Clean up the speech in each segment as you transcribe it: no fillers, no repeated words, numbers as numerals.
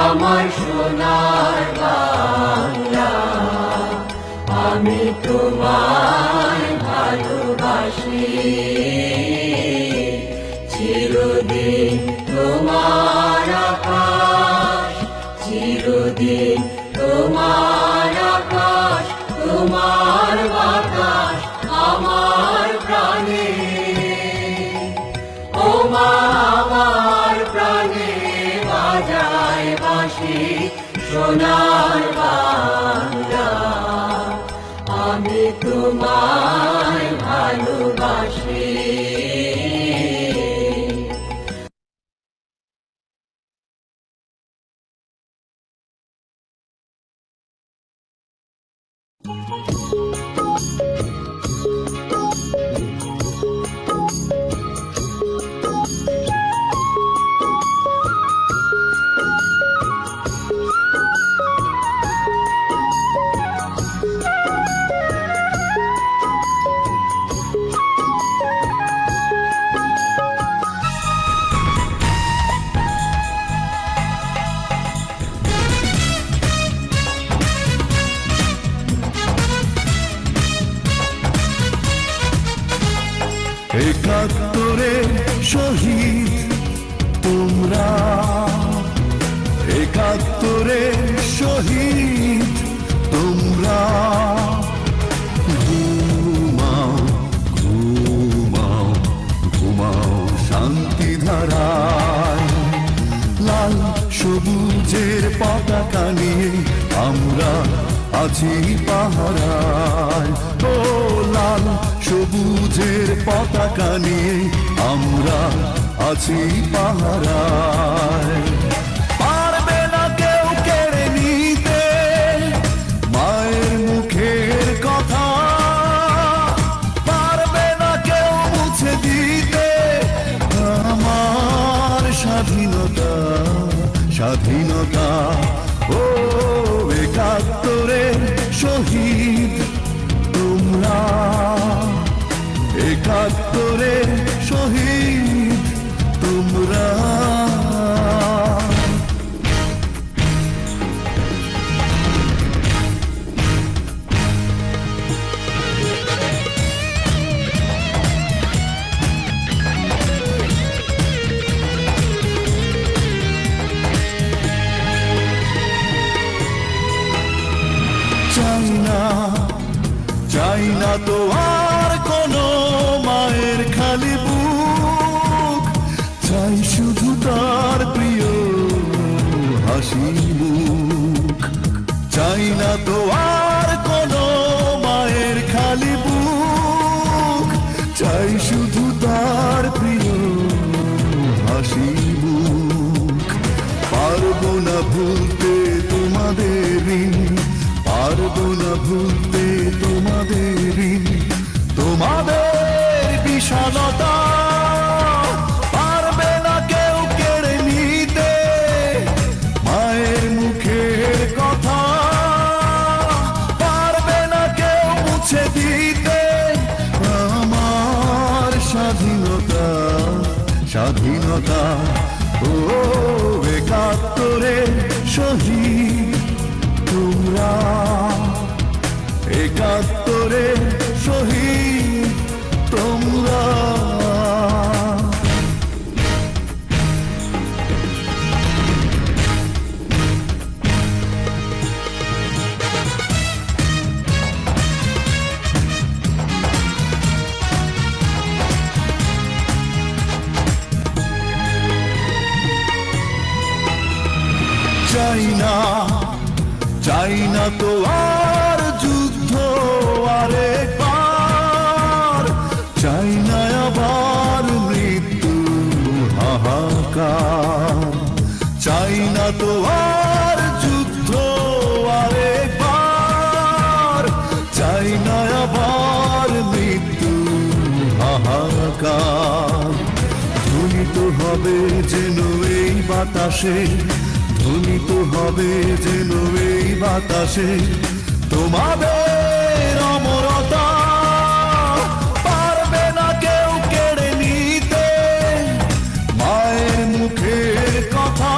আমার সোনার বাংলা, আমি তোমায় ভালোবাসি। চিরদিন তোমার আকাশ, চিরদিন তোমার আকাশ, তোমার বাতাস আমার প্রাণে। ও মা আমার প্রাণে বাজায় বাঁশি সোনার বাংলা, আমি তোমায় ভালোবাসি। একাত্তরে শহীদ তোমরা, একাত্তরে শহীদ তোমরা। ঘুমাও ঘুমাও ঘুমাও শান্তি ধারায়, লাল সবুজের পতাকা নিয়ে আমরা আছি পাহারায়। ও লাল সবুজের পতাকা নিয়ে আমরা আছি পাহারায়। পারবে না কেউ কেড়ে নিতে মায়ের মুখের কথা, পারবে না কেউ মুছে দিতে আমার স্বাধীনতা, স্বাধীনতা। ও একাত্তরে শহীদ তোমরা, একাত্তরে শহীদ তোমরা। চাই না, চাই না তো আর কোনো মায়ের খালি বুক, চাই শুধু তার প্রিয় হাসি মুখ। চাই না তো আর কোনো মায়ের খালি বুক, চাই শুধু তার প্রিয় হাসি মুখ। পারবো না ভুলতে তোমাদের ঋণ, পারবো না ভুলতে তোমাদের ঋণ, তোমাদের বিশালতা। পারবে না কেউ কেড়ে নিতে মায়ের মুখের কথা, পারবে না কেউ মুছে দিতে আমার স্বাধীনতা, স্বাধীনতা। ও একাত্তরে শহীদ তোমরা, একাত্তরে শহীদ তোমরা। চাই না, চাই না তো আর যুদ্ধ আরেকবার, চাই না আবার মৃত্যু হাহাকার। চাই না তো আর যুদ্ধ আরেকবার, চাই না আবার মৃত্যু হাহাকার। ধ্বনিত হবে যেন এই বাতাসে, ধ্বনিত হবে যেন এই বাতাসে তোমাদের অমরতা। পারবে না কেউ কেড়ে নিতে মায়ের মুখের কথা,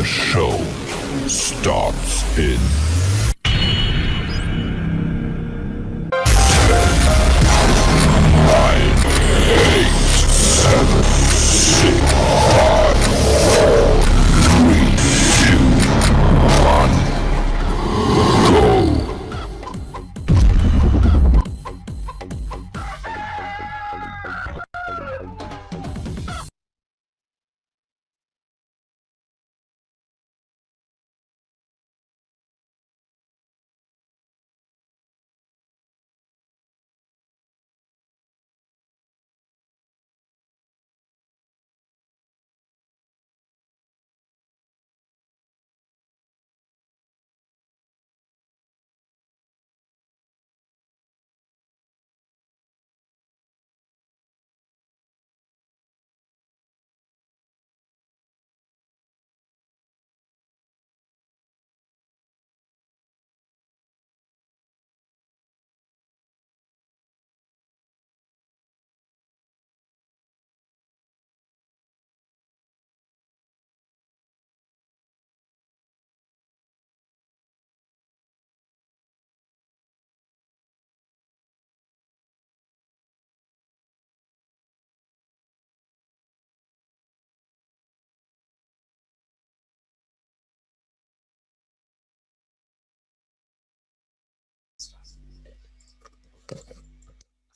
show starts in 9, 8, 7, 6, 5, 4, 3, 2, 1, go.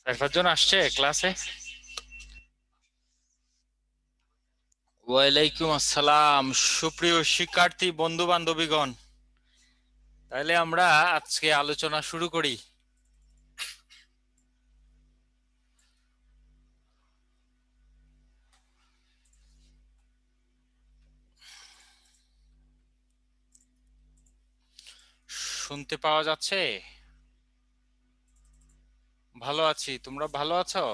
সাইফারজন আসছে ক্লাসে? ওয়ালাইকুম আসসালাম সুপ্রিয় শিক্ষার্থী বন্ধু বান্ধবীগণ, তাহলে আমরা আজকে আলোচনা শুরু করি। শুনতে পাওয়া যাচ্ছে? ভালো আছি, তোমরা ভালো আছো?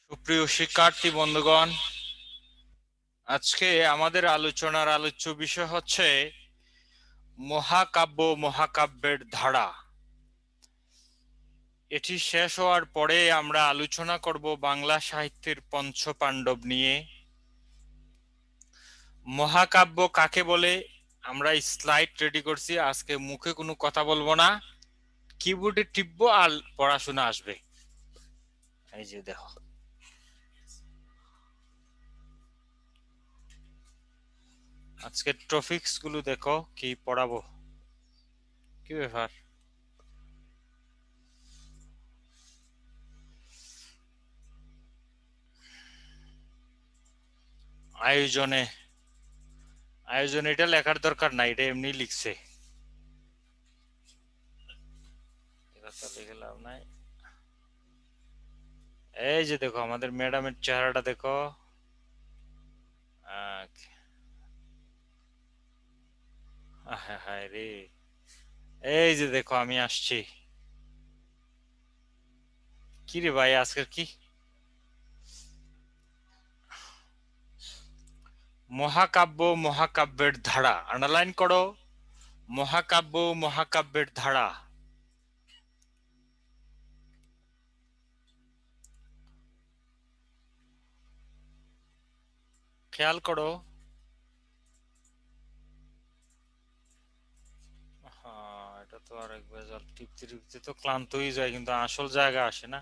সুপ্রিয় শিক্ষার্থী বন্ধুগণ, আজকে আমাদের আলোচনার আলোচ্য বিষয় হচ্ছে মহাকাব্য, মহাকাব্যের ধারা। এটি শেষ হওয়ার পরে আমরা আলোচনা করব বাংলা সাহিত্যের পঞ্চপাণ্ডব নিয়ে। মহাকাব্য কাকে বলে আমরা স্লাইড রেডি করছি, আজকে মুখে কোনো কথা বলবো না, কিবোর্ডে টিপবো আর পড়াশোনা আসবে। এই যে দেখো, আজকে টপিকস গুলো দেখো কি পড়াবো। কি ব্যাপার? আয়োজনে আয়োজনে এটা লেখার দরকার নাই, এটা এমনি লিখছে, এটা তো লিখে লাভ নাই। এই যে দেখো আমাদের ম্যাডামের চেহারাটা দেখো। হ্যাঁ হ্যাঁ রে, এই যে দেখো আমি আসছি। কি রে ভাই আজকের কি? মহাকাব্য, মহাকাব্যের ধারা, আন্ডারলাইন করো। মহাকাব্য, মহাকাব্যের ধারা। খেয়াল করো। হ্যাঁ, এটা তো আরেক ভেজাল, টিপতে টিপতে তো ক্লান্ত হয়ে যায়, কিন্তু আসল জায়গা আসে না।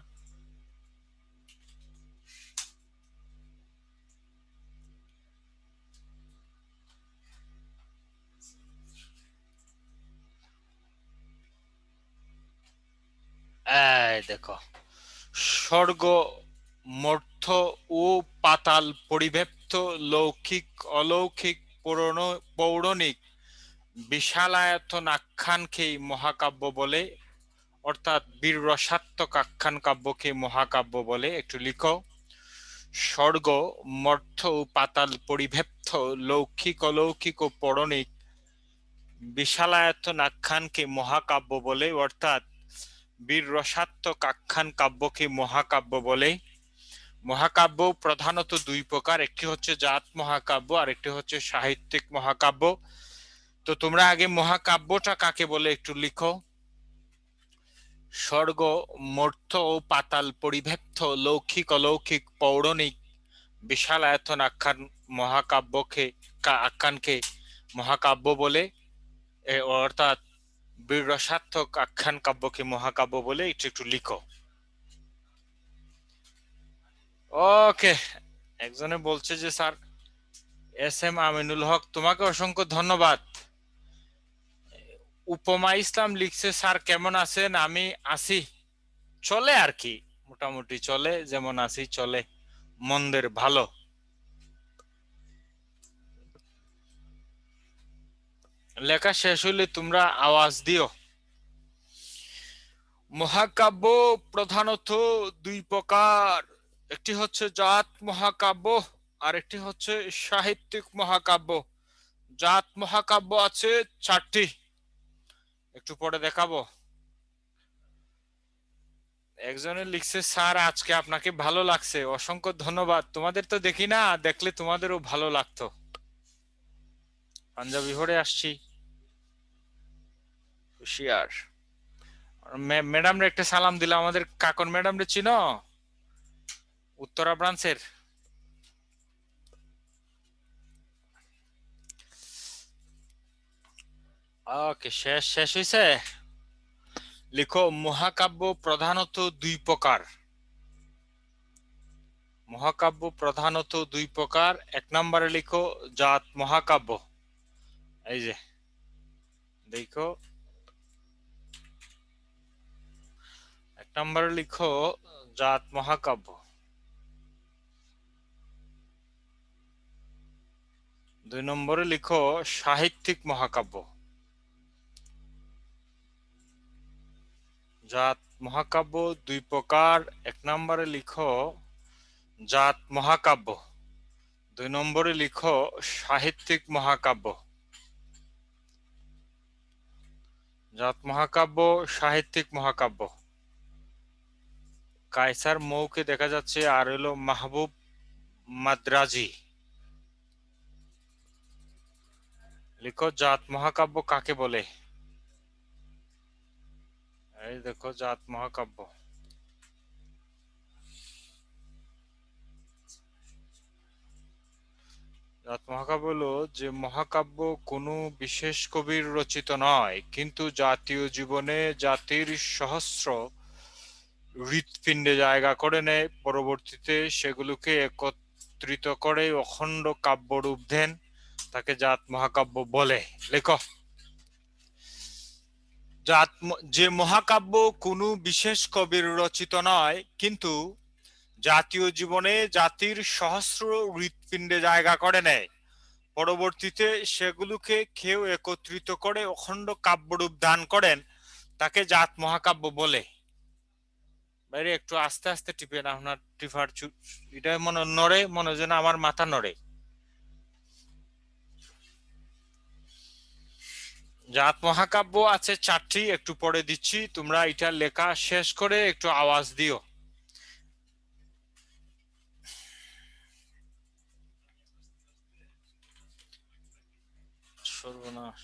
এই দেখো, স্বর্গ, মর্ত্য ও পাতাল পরিব্যাপ্ত লৌকিক, অলৌকিক, পৌরাণিক বিশালায়তন আখ্যানকেই মহাকাব্য বলে, অর্থাৎ বীর রসাত্মক আখ্যান কাব্যকে মহাকাব্য বলে। একটু লিখো, স্বর্গ, মর্ত্য ও পাতাল পরিব্যাপ্ত লৌকিক, অলৌকিক ও পৌরাণিক বিশালায়তন আখ্যানকে মহাকাব্য বলে, অর্থাৎ বীর রসাত্মক আখ্যান কাব্যকে মহাকাব্য বলে। মহাকাব্য প্রধানত দুই প্রকার, একটি হচ্ছে জাত মহাকাব্য আর একটি হচ্ছে সাহিত্যিক মহাকাব্য। তো তোমরা আগে মহাকাব্যটা কাকে বলে একটু লিখো। স্বর্গ, মর্ত্য ও পাতাল পরিব্যাপ্ত লৌকিক অলৌকিক পৌরাণিক বিশাল আয়তন আখ্যান আখ্যানকে মহাকাব্য বলে, অর্থাৎ বীররসাত্মক আখ্যান কাব্যকে মহাকাব্য বলে, একটু একটু লিখো। ওকে, একজনে বলছে যে স্যার এস এম আমিনুল হক, তোমাকে অসংখ্য ধন্যবাদ। উপমা ইসলাম লিখছে স্যার কেমন আছেন? আমি আছি, চলে আর কি, মোটামুটি চলে, যেমন আছি চলে, মন্দের ভালো। লেখা শেষ হইলে তোমরা আওয়াজ দিও। মহাকাব্য প্রধানত দুই প্রকার, একটি হচ্ছে জাত মহাকাব্য আর একটি হচ্ছে সাহিত্যিক মহাকাব্য। জাত মহাকাব্য আছে 4টি, একটু পরে দেখাবো। একজনে লিখছে স্যার আজকে আপনাকে ভালো লাগছে, অসংখ্য ধন্যবাদ। তোমাদের তো দেখি না, দেখলে তোমাদেরও ভালো লাগতো। পাঞ্জাবি হরে আসছি, হুশিয়ার। ম্যাডাম রে একটা সালাম দিলাম, আমাদের কাকন ম্যাডাম রে চিনো, উত্তরা ব্রাঞ্চের। ওকে, শেষ শেষ হইছে। লিখো মহাকাব্য প্রধানত দুই প্রকার। মহাকাব্য প্রধানত দুই প্রকার। 1 নম্বরে লিখো জাত মহাকাব্য। এই যে দেখো, 1 নম্বরে লিখো জাত মহাকাব্য। 2 নম্বরে লিখো সাহিত্যিক মহাকাব্য। জাত মহাকাব্য দুই প্রকার। 1 নম্বরে লিখো জাত মহাকাব্য, 2 নম্বরে লিখো সাহিত্যিক মহাকাব্য। জাত মহাকাব্য, সাহিত্যিক মহাকাব্য। কায়সার মৌকে দেখা যাচ্ছে, আর হলো মাহবুব মাদ্রাজি। লিখো জাত মহাকাব্য কাকে বলে। এই দেখো জাত মহাকাব্য। জাত মহাকাব্য হলো যে মহাকাব্য কোনো বিশেষ কবির রচিত নয়, কিন্তু জাতীয় জীবনে জাতির সহস্র হৃৎপিণ্ডে জায়গা করে নেয়, পরবর্তীতে সেগুলোকে একত্রিত করে অখণ্ড কাব্যরূপ দেন, তাকে জাত মহাকাব্য বলে। লেখো যে মহাকাব্য কোনো বিশেষ কবির রচিত নয়, কিন্তু জাতীয় জীবনে জাতির সহস্র হৃৎপিণ্ডে জায়গা করে নেয়, পরবর্তীতে সেগুলোকে কেউ একত্রিত করে অখণ্ড কাব্যরূপ দান করেন, তাকে জাত মহাকাব্য বলে। বাইরে একটু আস্তে আস্তে টিপেন, আপনার টিফার এটা মনে নড়ে, মনে যেন আমার মাথা নড়ে। জাত মহাকাব্য আছে 4টি, একটু পরে দিচ্ছি, তোমরা এটা লেখা শেষ করে একটু আওয়াজ দিও। সর্বনাশ।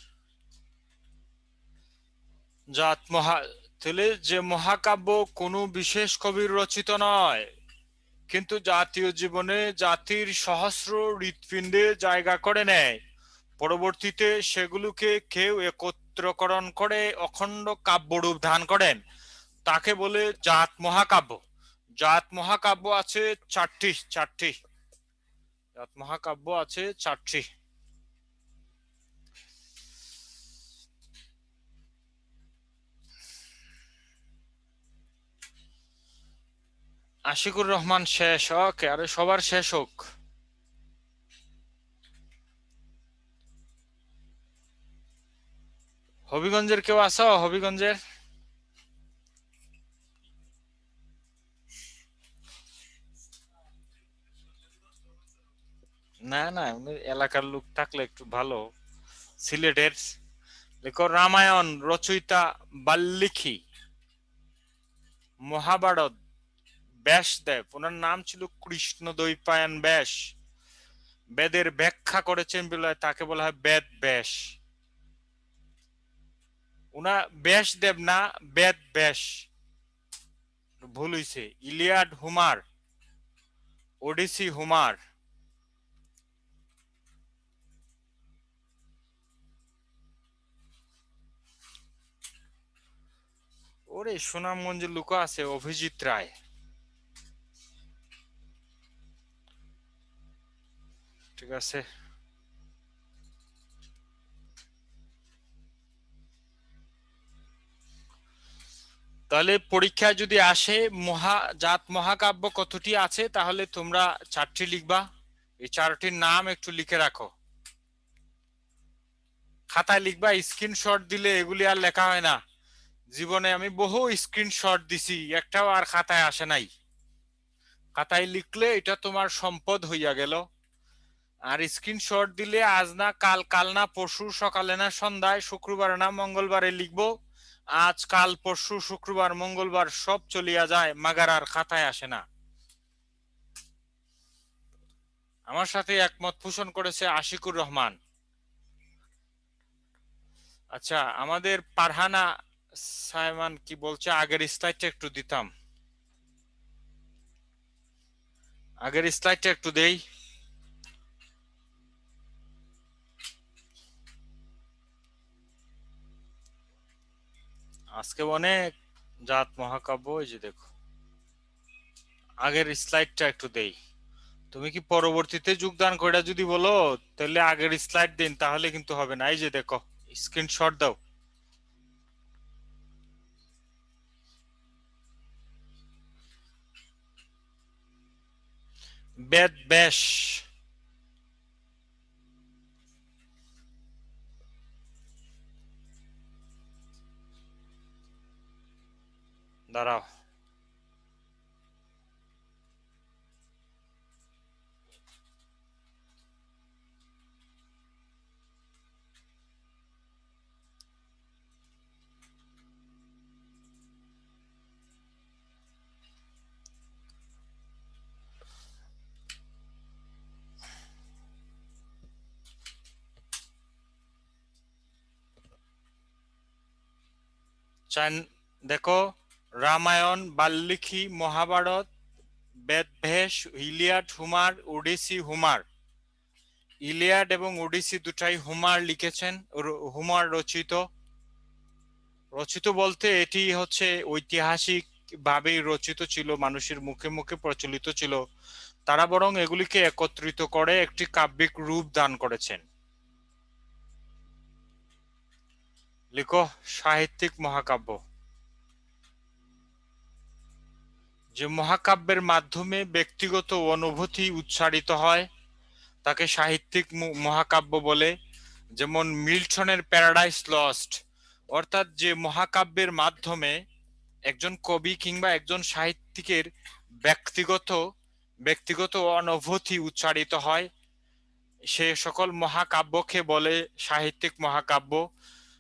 তাহলে যে মহাকাব্য কোনো বিশেষ কবির রচিত নয়, কিন্তু জাতীয় জীবনে জাতির সহস্র হৃৎপিণ্ডে জায়গা করে নেয়, পরবর্তীতে সেগুলোকে কেউ একত্রকরণ করে অখণ্ড কাব্যরূপ ধারণ করেন, তাকে বলে জাত মহাকাব্য। জাত মহাকাব্য আছে 4টি। জাত মহাকাব্য আছে 4টি। আশিকুর রহমান শেষ। ওকে, আরে সবার শেষ হোক। হবিগঞ্জের কেউ আসো? হবিগঞ্জের না না, এলাকার লোক থাকলে একটু ভালো। সিলেটের লেখো রামায়ণ রচয়িতা বাল্মীকি, মহাভারত ব্যাসদেব, ওনার নাম ছিল কৃষ্ণদ্বৈপায়ন ব্যাস। বেদের ব্যাখ্যা করেছেন বলে তাকে বলা হয় বেদ ব্যাস। ওনা ব্যাসদেব না, বেদ ব্যাস, ভুল হইছে। ইলিয়াড হুমার, ওডিসি হুমার। ওরে সুনামগঞ্জে লুকা আছে অভিজিৎ রায়। ঠিক আছে, তাহলে পরীক্ষা যদি আসে জাত মহাকাব্য কতটি আছে, তাহলে তোমরা 4টি লিখবা। এই 4টির নাম একটু লিখে রাখো, খাতায় লিখবা। স্ক্রিনশট দিলে এগুলি আর লেখা হয় না। জীবনে আমি বহু স্ক্রিনশট দিছি, একটাও আর খাতায় আসে নাই। খাতায় লিখলে এটা তোমার সম্পদ হইয়া গেল। আর স্ক্রিনশট দিলে আজ না কাল, কাল না পরশু, সকালে না সন্ধ্যায়, শুক্রবার না মঙ্গলবারে লিখবো। আজ কাল পরশু শুক্রবার মঙ্গলবার সব চলিয়া যায়, মাগার আর খাতায় আসে না। আমার সাথে একমত পোষণ করেছে আশিকুর রহমান। আচ্ছা, আমাদের পারহানা সাইমান কি বলছে, আগের স্লাইডটা একটু দিতাম, আগের স্লাইডটা একটু দেই। আজকে অনেক জাত মহাকাব্য, এই যে দেখো, আগের স্লাইডটা একটু দেই। তুমি কি পরবর্তীতে যোগদান করে যদি বলো তাহলে আগের স্লাইড দিন, তাহলে কিন্তু হবে না। এই যে দেখো, স্ক্রিনশট দাও। বেদ ব্যাস, দাঁড়াও। চান দেখো, রামায়ণ, বাল্মীকি, মহাভারত, বেদভেস, ইলিয়াড, হুমার, ওডিসি হুমার। ইলিয়াড এবং ওডিসি দুটাই হুমার লিখেছেন, হুমার রচিত। রচিত বলতে এটি হচ্ছে ঐতিহাসিক ভাবেই রচিত ছিল, মানুষের মুখে মুখে প্রচলিত ছিল। তারা বরং এগুলিকে একত্রিত করে একটি কাব্যিক রূপ দান করেছেন। লিখো সাহিত্যিক মহাকাব্য। যে মহাকাব্যের মাধ্যমে ব্যক্তিগত অনুভূতি উচ্চারিত হয় তাকে সাহিত্যিক মহাকাব্য বলে। যেমন মিল্টনের প্যারাডাইস লস্ট, অর্থাৎ যে মহাকাব্যের মাধ্যমে একজন কবি কিংবা একজন সাহিত্যিকের ব্যক্তিগত ব্যক্তিগত অনুভূতি উচ্চারিত হয়, সে সকল মহাকাব্যকে বলে সাহিত্যিক মহাকাব্য।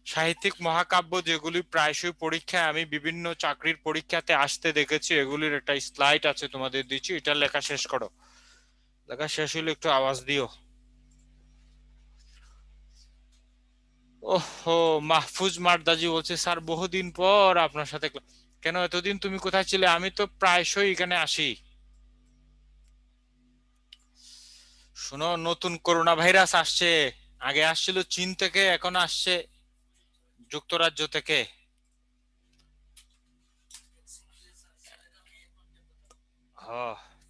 সাহিত্যিক মহাকাব্য যেগুলি প্রায়শই পরীক্ষায়, আমি বিভিন্ন চাকরির পরীক্ষাতে আসতে দেখেছি, এগুলির একটা স্লাইড আছে তোমাদের দিচ্ছি, এটা লেখা শেষ করো। লেখা শেষ হলে একটু আওয়াজ দিও। ওহো, মাহফুজ মারদাজি বলছে, স্যার বহুদিন পর আপনার সাথে। কেন এতদিন তুমি কোথায় ছিলে? আমি তো প্রায়শই এখানে আসি। শোনো, নতুন করোনা ভাইরাস আসছে। আগে আসছিল চীন থেকে, এখন আসছে যুক্তরাজ্য থেকে।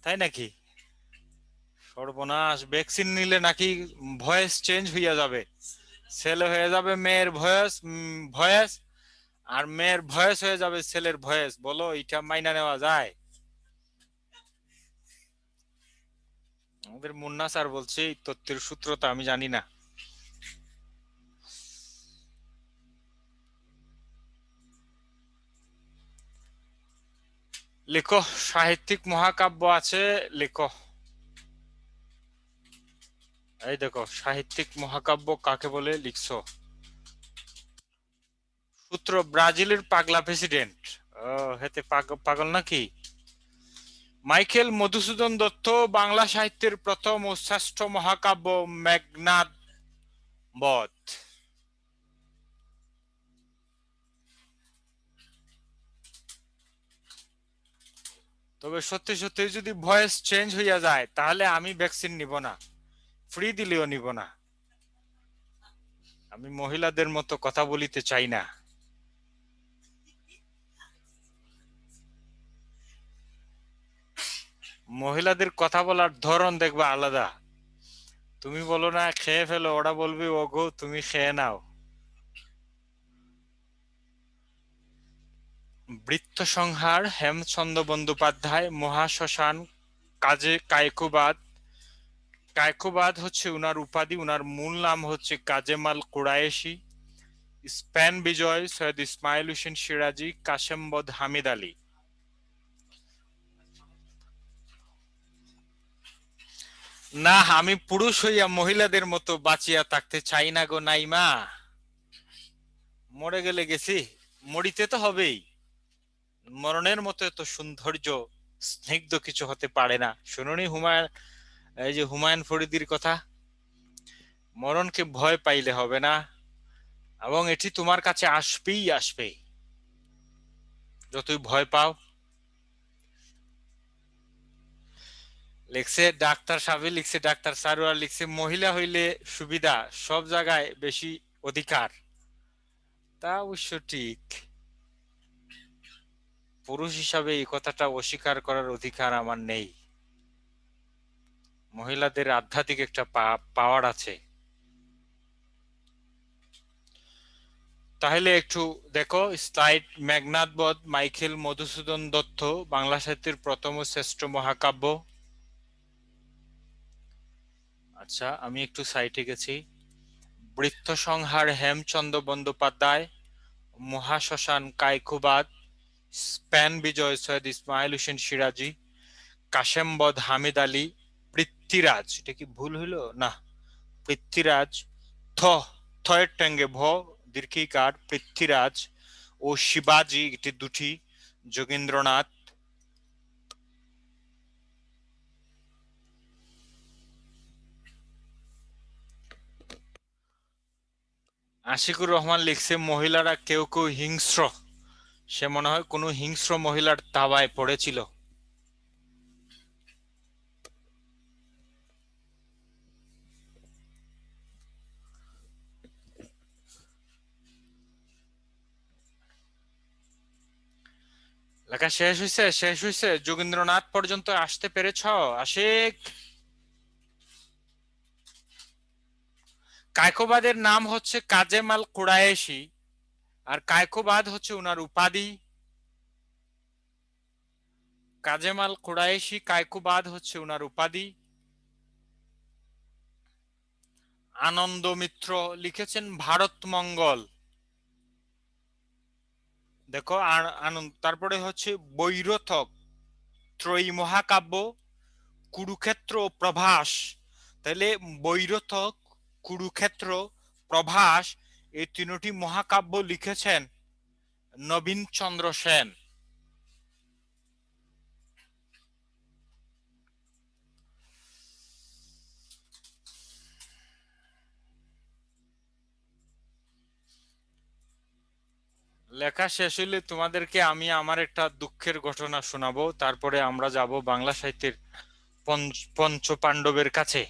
তাই নাকি? সর্বনাশ, ভ্যাকসিন নিলে নাকি ভয়েস চেঞ্জ হইয়া যাবে, ছেলে হয়ে যাবে মেয়ের ভয়েস, ভয়েস, আর মেয়ের ভয়েস হয়ে যাবে ছেলের ভয়েস। বলো, এটা মাইনা নেওয়া যায়? আমাদের মুন্না স্যার বলছে, এই তথ্যের সূত্রটা আমি জানি না। লেখো সাহিত্যিক মহাকাব্য আছে, লেখো। এই দেখো, সাহিত্যিক মহাকাব্য কাকে বলে লিখছো। সূত্র ব্রাজিলের পাগলা প্রেসিডেন্ট। ও হেতে পাগল নাকি? মাইকেল মধুসূদন দত্ত বাংলা সাহিত্যের প্রথম ও শ্রেষ্ঠ মহাকাব্য মেঘনাদ বধ। তবে সত্যি সত্যি যদি ভয়েস চেঞ্জ হইয়া যায় তাহলে আমি ভ্যাকসিন নিব না, ফ্রি দিলেও নিব না। আমি মহিলাদের মতো কথা বলিতে চাই না। মহিলাদের কথা বলার ধরন দেখবা আলাদা। তুমি বলো না খেয়ে ফেলো, ওরা বলবে ওগো তুমি খেয়ে নাও। বৃত্তসংহার হেমচন্দ্র বন্দ্যোপাধ্যায়, মহাশ্মশান কাজে কায়কোবাদ। কায়কোবাদ হচ্ছে উনার উপাধি, উনার মূল নাম হচ্ছে কাজেমাল কুরায়েশি। স্পেন বিজয় সৈয়দ ইসমাইল হোসেন সিরাজি, কাশেমবদ হামিদ আলী। না, আমি পুরুষ হইয়া মহিলাদের মতো বাঁচিয়া থাকতে চাই না গো নাইমা। মরে গেলে গেছি, মরিতে তো হবেই। মরণের মতো এত সৌন্দর্য স্নিগ্ধ কিছু হতে পারে না। শুনুনি এই যে হুমায়ুন ফরিদির কথা, মরণকে ভয় পাইলে হবে না, এবং এটি তোমার কাছে আসবেই আসবে যতই ভয় পাও। লিখছে ডাক্তার সাহেব, লিখছে ডাক্তার সারোয়ার, লিখছে মহিলা হইলে সুবিধা, সব জায়গায় বেশি অধিকার। তা অবশ্য ঠিক, পুরুষ হিসাবে এই কথাটা অস্বীকার করার অধিকার আমার নেই। মহিলাদের আধ্যাত্মিক একটা পাওয়ার আছে। তাহলে একটু দেখো স্লাইড। মেঘনাদ বধ মাইকেল মধুসূদন দত্ত বাংলা সাহিত্যের প্রথম ও শ্রেষ্ঠ মহাকাব্য। আচ্ছা, আমি একটু সাইটে গেছি। বৃত্তসংহার হেমচন্দ্র বন্দ্যোপাধ্যায়, মহাশ্মশান কায়কোবাদ, স্পেন বিজয় সৈয়দ ইসমাইল হোসেন সিরাজি, কাশেমবদ হামিদ আলী, পৃথ্বীরাজ, এটা কি ভুল হইলো না, পৃথ্বীরাজ থ থয়ের ট্যাঙ্গে ভ দীর্ঘিকার, পৃথ্বীরাজ ও শিবাজি, এটি দুটি, যোগেন্দ্রনাথ। আশিকুর রহমান লিখছে মহিলারা কেউ কেউ হিংস্র। সে মনে হয় কোনো হিংস্র মহিলার তাওয়ায় পড়েছিল। লেখা শেষ হইছে, শেষ হইছে, যোগেন্দ্রনাথ পর্যন্ত আসতে পেরেছ আশিক? কায়কোবাদের নাম হচ্ছে কাজেমাল কুরায়েশি, আর কায়কোবাদ হচ্ছে উনার উপাধি। কাজেমাল কুরায়েশি, কায়কোবাদ হচ্ছে উনার উপাধি। আনন্দ মিত্র লিখেছেন ভারত মঙ্গল। দেখো আনন্দ, তারপরে হচ্ছে বৈরথক, ত্রয়ী মহাকাব্য, কুরুক্ষেত্র ও প্রভাস। তাহলে বৈরথক, কুরুক্ষেত্র, প্রভাস, এই তিনটি মহাকাব্য লিখেছেন নবীন চন্দ্র সেন। লেখা শেষ হইলে তোমাদেরকে আমি আমার একটা দুঃখের ঘটনা শোনাবো, তারপরে আমরা যাব বাংলা সাহিত্যের পঞ্চ পাণ্ডবের কাছে।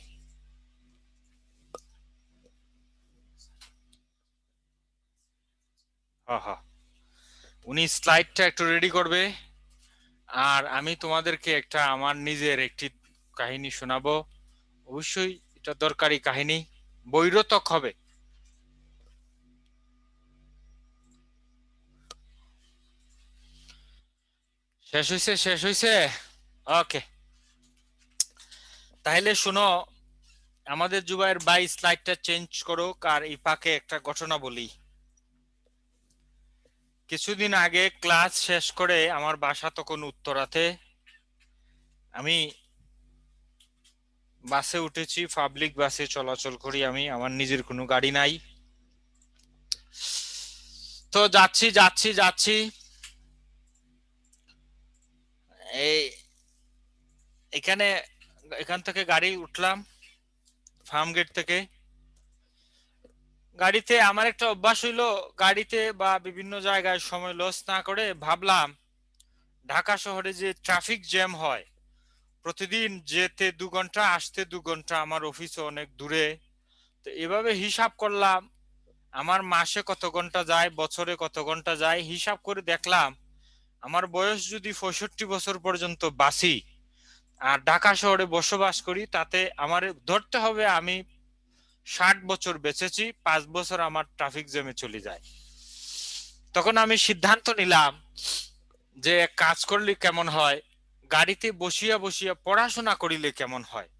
উনি স্লাইডটা একটু রেডি করবে, আর আমি তোমাদেরকে একটা আমার নিজের একটি কাহিনী শোনাবো। অবশ্যই এটা দরকারি কাহিনী, বৈরতক হবে। শেষ হইছে, শেষ হইছে, ওকে। তাহলে শুনো, আমাদের জুবাইর ভাই স্লাইডটা চেঞ্জ করো, আর এই পাকে একটা ঘটনা বলি। কিছুদিন আগে ক্লাস শেষ করে আমার বাসা তখন উত্তরাতে, আমি বাসে উঠেছি, পাবলিক বাসে চলাচল করি আমি, আমার নিজের কোনো গাড়ি নাই। তো যাচ্ছি যাচ্ছি যাচ্ছি, এই এখানে এখান থেকে গাড়ি উঠলাম ফার্ম গেট থেকে। গাড়িতে আমার একটা অভ্যাস হইলো, গাড়িতে বা বিভিন্ন জায়গায় সময় লস না করে ভাবলাম ঢাকা শহরে যে ট্রাফিক জ্যাম হয়, প্রতিদিন যেতে 2 ঘন্টা আসতে 2 ঘন্টা, আমার অফিসও অনেক দূরে। তো এভাবে হিসাব করলাম আমার মাসে কত ঘন্টা যায়, বছরে কত ঘন্টা যায়, হিসাব করে দেখলাম আমার বয়স যদি 65 বছর পর্যন্ত বাঁচি আর ঢাকা শহরে বসবাস করি, তাতে আমার ধরতে হবে আমি 60 বছর বেঁচেছি, 5 বছর আমার ট্রাফিক জ্যামে চলে যায়। তখন আমি সিদ্ধান্ত নিলাম যে এক কাজ করলে কেমন হয়, গাড়িতে বসিয়া বসিয়া পড়াশোনা করিলে কেমন হয়।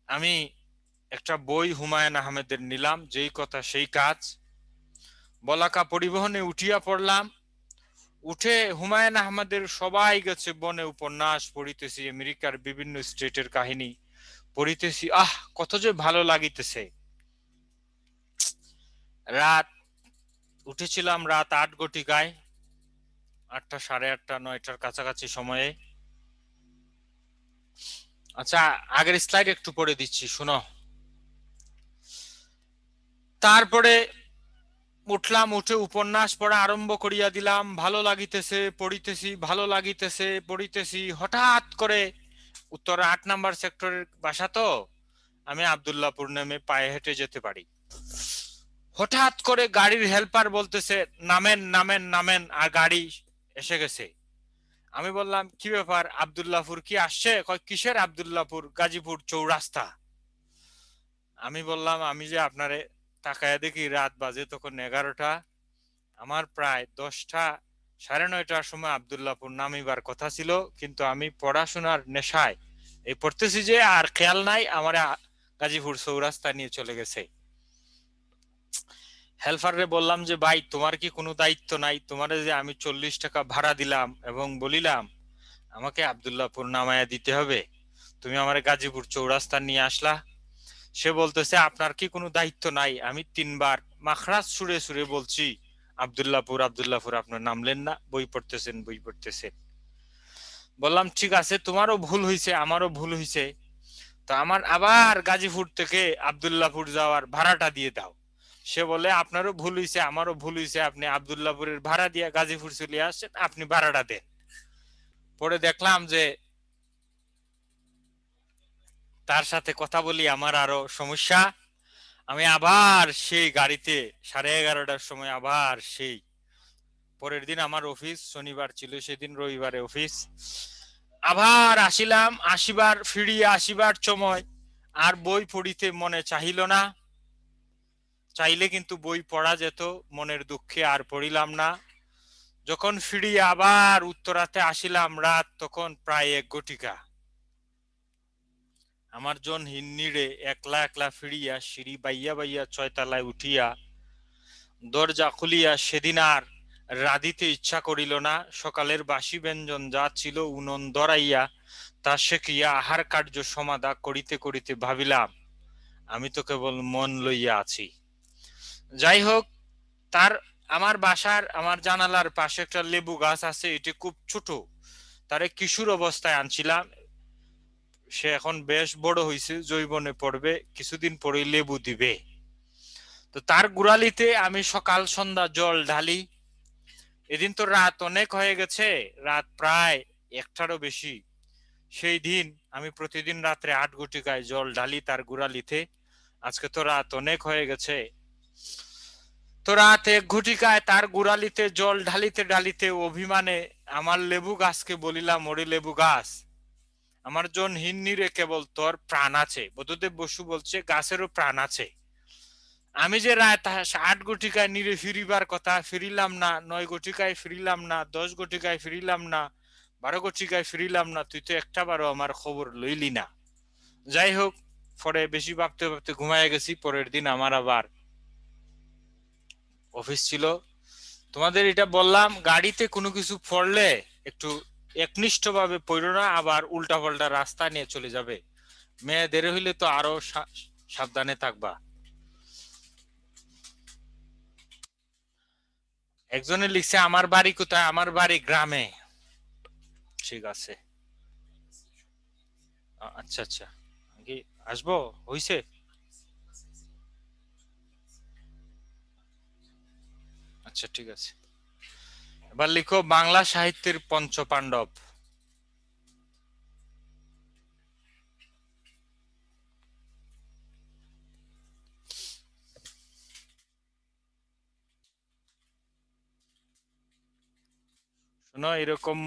আমি একটা বই হুমায়ুন আহমেদের নিলাম, যেই কথা সেই কাজ। বলাকা পরিবহনে উঠিয়া পড়লাম। উঠে হুমায়ুন আহমেদের সবাই গেছে বনে উপন্যাস পড়িতেছি, আমেরিকার বিভিন্ন স্টেটের কাহিনী পড়িতেছি। কত যে ভালো লাগিতেছে। রাত উঠেছিলাম রাত 8 ঘটিকায়, 8টা, সাড়ে 8টা, 9টার কাছাকাছি সময়ে। আচ্ছা, আগের স্লাইড একটু পড়ে দিচ্ছি, শুনো। তারপরে উঠলাম, উঠে উপন্যাস পড়া আরম্ভ করিয়া দিলাম। ভালো লাগিতেছে, পড়িতেছি, ভালো লাগিতেছে, পড়িতেছি। হঠাৎ করে উত্তর 8 নম্বর সেক্টরের বাসা তো, আমি আব্দুল্লাহপুর নেমে পায়ে হেঁটে যেতে পারি। হঠাৎ করে গাড়ির হেল্পার বলতেছে নামেন নামেন নামেন, আর গাড়ি এসে গেছে। আমি বললাম কি ব্যাপার, আব্দুল্লাহপুর কি আসছে? কয় কিসের আব্দুল্লাহপুর? গাজীপুর চৌরাস্তা। আমি বললাম আমি যে আপনারে তাকায় দেখি রাত বাজে তখন 11টা, আমার প্রায় 10টা, সাড়ে 9টার সময় আব্দুল্লাহপুর নামিবার কথা ছিল, কিন্তু আমি পড়াশোনার নেশায় এই পড়তেছি যে আর খেয়াল নাই, আমার গাজীপুর চৌরাস্তা নিয়ে চলে গেছে। হেল্পারে বললাম যে ভাই তোমার কি কোনো দায়িত্ব নাই? তোমারে যে আমি 40 টাকা ভাড়া দিলাম এবং বলিলাম আমাকে আব্দুল্লাহপুর নামায়া দিতে হবে, তুমি আমার গাজীপুর চৌরাস্তা নিয়ে আসলা। সে বলতেছে আপনার কি কোনো দায়িত্ব নাই? আমি 3বার মাখরাজ সুরে সুরে বলছি আব্দুল্লাহপুর আব্দুল্লাহপুর, আপনার নামলেন না, বই পড়তেছেন বই পড়তেছেন। বললাম ঠিক আছে, তোমারও ভুল হইছে আমারও ভুল হইছে, তো আমার আবার গাজীপুর থেকে আব্দুল্লাহপুর যাওয়ার ভাড়াটা দিয়ে দাও। সে বলে আপনারও ভুল হইছে আমারও ভুল হইছে, আপনি আব্দুল্লাহপুরের ভাড়া দিয়ে গাজীপুর চলে আসছেন, আপনি ভাড়াটা দেন। পরে দেখলাম যে তার সাথে কথা বলি আমার আরো সমস্যা। আমি আবার সেই গাড়িতে 11:30টার সময় আবার সেই, পরের দিন আমার অফিস, শনিবার ছিল সেদিন, রবিবারে অফিস। আবার আসিলাম, আসিবার ফিরিয়া আসিবার সময় আর বই পড়িতে মনে চাহিল না। চাইলে কিন্তু বই পড়া যেত, মনের দুঃখে আর পড়িলাম না। যখন ফিরিয়া আবার উত্তরাতে আসিলাম রাত তখন প্রায় 1 ঘটিকা। আমার জন হিন্নিরে একলা একলা ফিরিয়া সিঁড়ি বাইয়া বাইয়া 6 তলায় উঠিয়া দরজা খুলিয়া সেদিন আর রাঁধিতে ইচ্ছা করিল না। সকালের বাসি ব্যঞ্জন যা ছিল উনন ধরাইয়া তা সেকিয়া আহার কার্য সমাধা করিতে করিতে ভাবিলাম আমি তো কেবল মন লইয়া আছি। যাই হোক, তার আমার বাসার আমার জানালার পাশে একটা লেবু গাছ আছে, এটি খুব ছোট, তারে কিশোর অবস্থায় আনছিলাম। সে এখন বেশ বড় হয়েছে, জৈবনে পড়বে, কিছুদিন পরে লেবু দিবে। তো তার গোড়ালিতে আমি সকাল সন্ধ্যা জল ঢালি। এদিন তো রাত অনেক হয়ে গেছে, রাত প্রায় 1টারও বেশি। সেই দিন আমি প্রতিদিন রাত্রে 8 ঘটিকায় জল ঢালি তার গোড়ালিতে। আজকে তো রাত অনেক হয়ে গেছে, তো রাত 1 ঘটিকায় তার গোড়ালিতে জল ঢালিতে ঢালিতে অভিমানে আমার লেবু গাছকে বলিলাম, ওরে লেবু গাছ, আমার জন হিন্নিরে কেবল তোর প্রাণ আছে। বুদ্ধদেব বসু বলছে গাছেরও প্রাণ আছে। আমি যে রাত 8 ঘটিকায় নিরে ফিরিবার কথা, ফিরিলাম না, 9 ঘটিকায় ফিরিলাম না, 10 ঘটিকায় ফিরিলাম না, 12 ঘটিকায় ফিরিলাম না, তুই তো একটা বারও আমার খবর লইলি না। যাই হোক, পরে বেশি ভাবতে ভাবতে ঘুমায় গেছি। পরের দিন আমার আবার অফিস ছিল। তোমাদের এটা বললাম, গাড়িতে কোনো কিছু পড়লে একটু একনিষ্ঠ ভাবে পড়ো না, আবার উল্টা পাল্টা রাস্তা নিয়ে চলে যাবে। মেয়েদের হইলে তো আরো সাবধানে থাকবা। একজনে লিখছে আমার বাড়ি কোথায়, আমার বাড়ি গ্রামে। ঠিক আছে, আচ্ছা আচ্ছা, কি আসবো হইছে? আচ্ছা ঠিক আছে, এবার লিখো বাংলা সাহিত্যের পঞ্চপাণ্ডব। শোনো, এরকম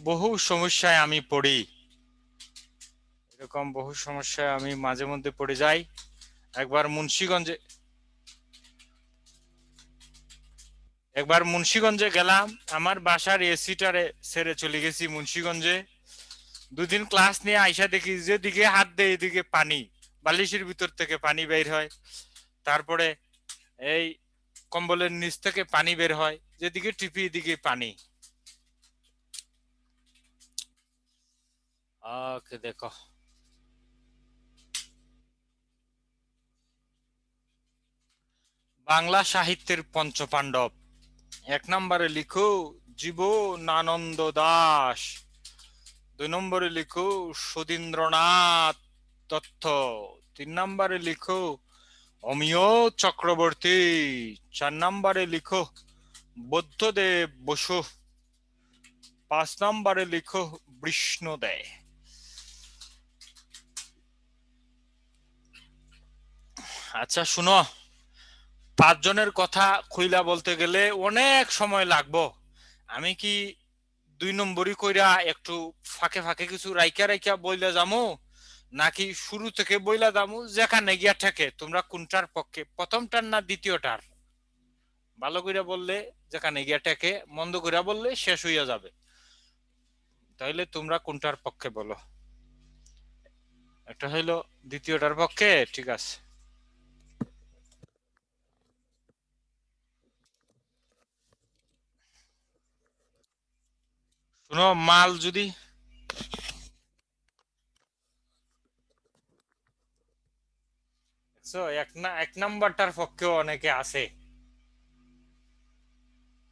বহু সমস্যায় আমি পড়ি, এরকম বহু সমস্যায় আমি মাঝে মধ্যে পড়ে যাই। একবার মুন্সিগঞ্জে একবার মুন্সিগঞ্জে গেলাম, আমার বাসার এসিটারে ছেড়ে চলে গেছি মুন্সিগঞ্জে। দুদিন ক্লাস নিয়ে আইসা দেখি যেদিকে হাত দেয় এদিকে পানি, বালিশের ভিতর থেকে পানি বের হয়, তারপরে এই কম্বলের নিচ থেকে পানি বের হয়, যেদিকে টিপি এদিকে পানি। ওকে দেখো, বাংলা সাহিত্যের পঞ্চপাণ্ডব। এক নম্বরে লিখো জীবনানন্দ দাশ, দুই নম্বরে লিখো সুধীন্দ্রনাথ দত্ত, তিন নম্বরে লিখো অমিয় চক্রবর্তী, চার নম্বরে লিখো বুদ্ধদেব বসু, পাঁচ নম্বরে লিখো বিষ্ণুদেব। আচ্ছা শুনো, পাঁচজনের কথা খুইলা বলতে গেলে অনেক সময় লাগবো। আমি কি দুই নম্বরই কইরা একটু ফাঁকে ফাঁকে কিছু রাইকা রাইকা বইলা যামু, নাকি শুরু থেকে বইলা যামু, যেখানে গিয়া ঠেকে? তোমরা কোনটার পক্ষে, প্রথমটার না দ্বিতীয়টার? ভালো কইরা বললে যেখানে গিয়া ঠেকে, মন্দ কইরা বললে শেষ হইয়া যাবে। তাইলে তোমরা কোনটার পক্ষে বলো? একটা হইলো দ্বিতীয়টার পক্ষে, ঠিক আছে। শুনো, মাল যদি এক নাম্বারটার পক্ষেও অনেকে আছে,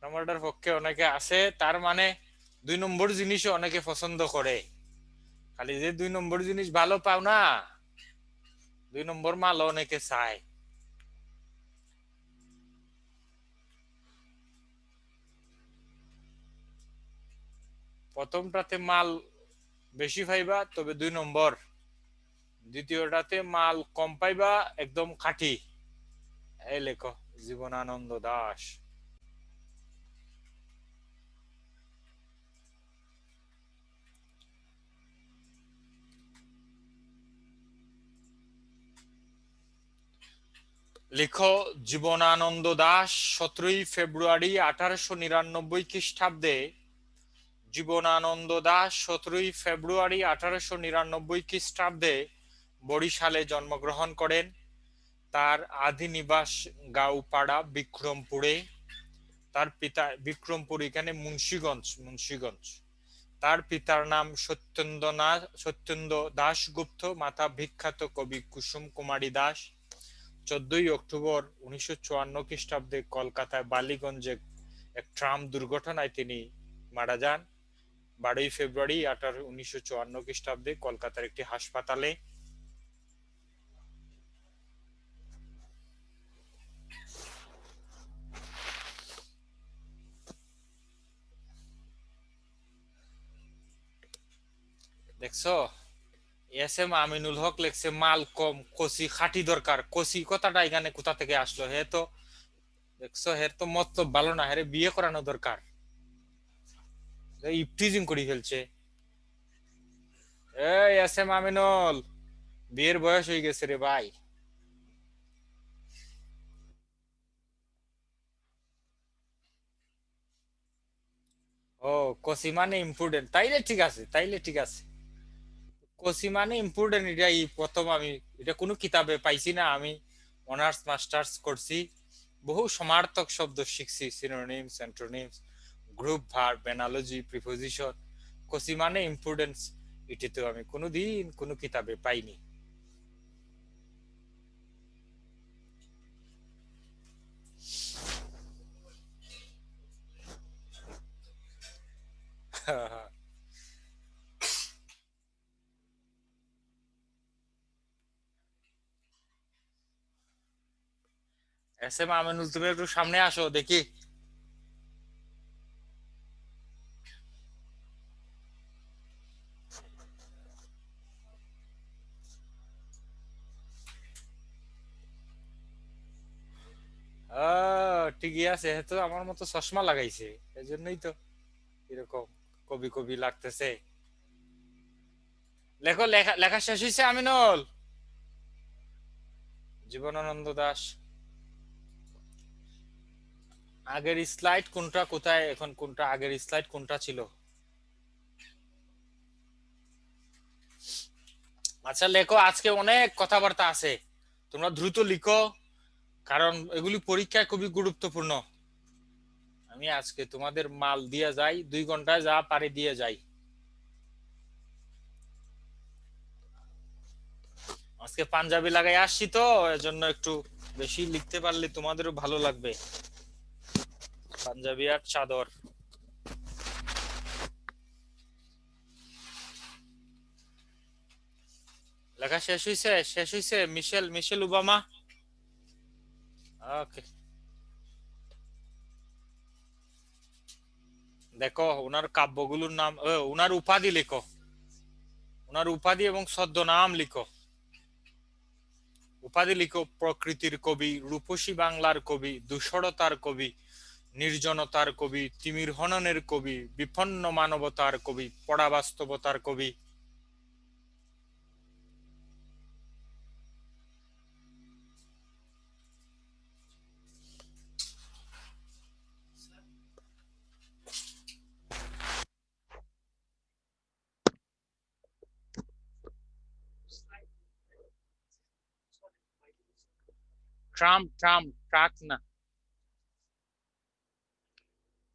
নাম্বারটার পক্ষে অনেকে আছে, তার মানে দুই নম্বর জিনিসও অনেকে পছন্দ করে। খালি যে দুই নম্বর জিনিস ভালো পাও না, দুই নম্বর মাল অনেকে চায়। প্রথমটাতে মাল বেশি পাইবা তবে দুই নম্বর, দ্বিতীয়টাতে মাল কম পাইবা একদম খাঁটি। এই লেখো জীবনানন্দ দাশ। লিখো জীবনানন্দ দাশ 17ই ফেব্রুয়ারি 1899 খ্রিস্টাব্দে, জীবনানন্দ দাশ 17ই ফেব্রুয়ারি 1899 খ্রিস্টাব্দে বরিশালে জন্মগ্রহণ করেন। তার আদি নিবাস গাউপাড়া বিক্রমপুরে। তার পিতা বিক্রমপুর এখানে মুন্সিগঞ্জ, মুন্সিগঞ্জ। তার পিতার নাম সত্যেন্দ্র দাশগুপ্ত, মাতা বিখ্যাত কবি কুসুম কুমারী দাস। 14ই অক্টোবর 1954 খ্রিস্টাব্দে কলকাতায় বালিগঞ্জে এক ট্রাম দুর্ঘটনায় তিনি মারা যান। 12ই ফেব্রুয়ারি 1954 খ্রিস্টাব্দে কলকাতার একটি হাসপাতালে। দেখছো, এস এম আমিনুল হক লেখছে মাল কম কচি খাঁটি দরকার। কচি কথাটা এখানে কোথা থেকে আসলো? হে তো দেখছো, হের তো মতলব ভালো না, হেরে বিয়ে করানো দরকার। ইফটিজিং করে ফেলছে। এই এস এম আমিনুল, বিয়ের বয়স হয়ে গেছে রে ভাই। ও, কচি মানে ইম্পর্টেন্ট, তাইলে ঠিক আছে, তাইলে ঠিক আছে। কচি মানে ইম্পর্টেন্ট, এটাই প্রথম আমি, এটা কোনো কিতাবে পাইছি না। আমি অনার্স মাস্টার্স করছি, বহু সমার্থক শব্দ শিখছি, synonyms, antonyms, group verb, analogy, preposition. কচি মানে ইম্পর্টেন্স, এটা তো আমি কোনোদিন কোনো কিতাবে পাইনি। এস এম আমিনুল, তুমি একটু সামনে আসো দেখি। ঠিকই আছে, তো আমার মতো চশমা লাগাইছে, এই জন্যই তো এরকম কবি কবি লাগতেছে। লেখো, লেখা লেখা শেষ হয়েছে আমিনুল? জীবনানন্দ দাশ, আগের স্লাইড কোনটা, কোথায় এখন কোনটা, আগের স্লাইড কোনটা ছিল? আচ্ছা লেখো, আজকে অনেক কথাবার্তা আছে, তোমরা দ্রুত লিখো, কারণ এগুলি পরীক্ষায় খুবই গুরুত্বপূর্ণ। আমি আজকে তোমাদের মাল দিয়ে যাই, 2 ঘন্টায় যা পারি দিয়ে যাই। আজকে পাঞ্জাবি লাগাই আসছি তো, এজন্য একটু বেশি লিখতে পারলে তোমাদেরও ভালো লাগবে। পাঞ্জাবি আর চাদর। লেখা শেষ হইছে? শেষ হইছে? মিশেল, মিশেল ওবামা। ওকে, দেখো ওনার কাব্যগুলোর নাম, ওনার উপাধি লিখো, ওনার উপাধি এবং ছদ্মনাম লিখো। উপাধি লিখো: প্রকৃতির কবি, রূপসী বাংলার কবি, দুঃসরতার কবি, নির্জনতার কবি, তিমির হননের কবি, বিপন্ন মানবতার কবি, পড়া বাস্তবতার কবি। ট্রাম্প, ট্রাম্প, ট্রাক না।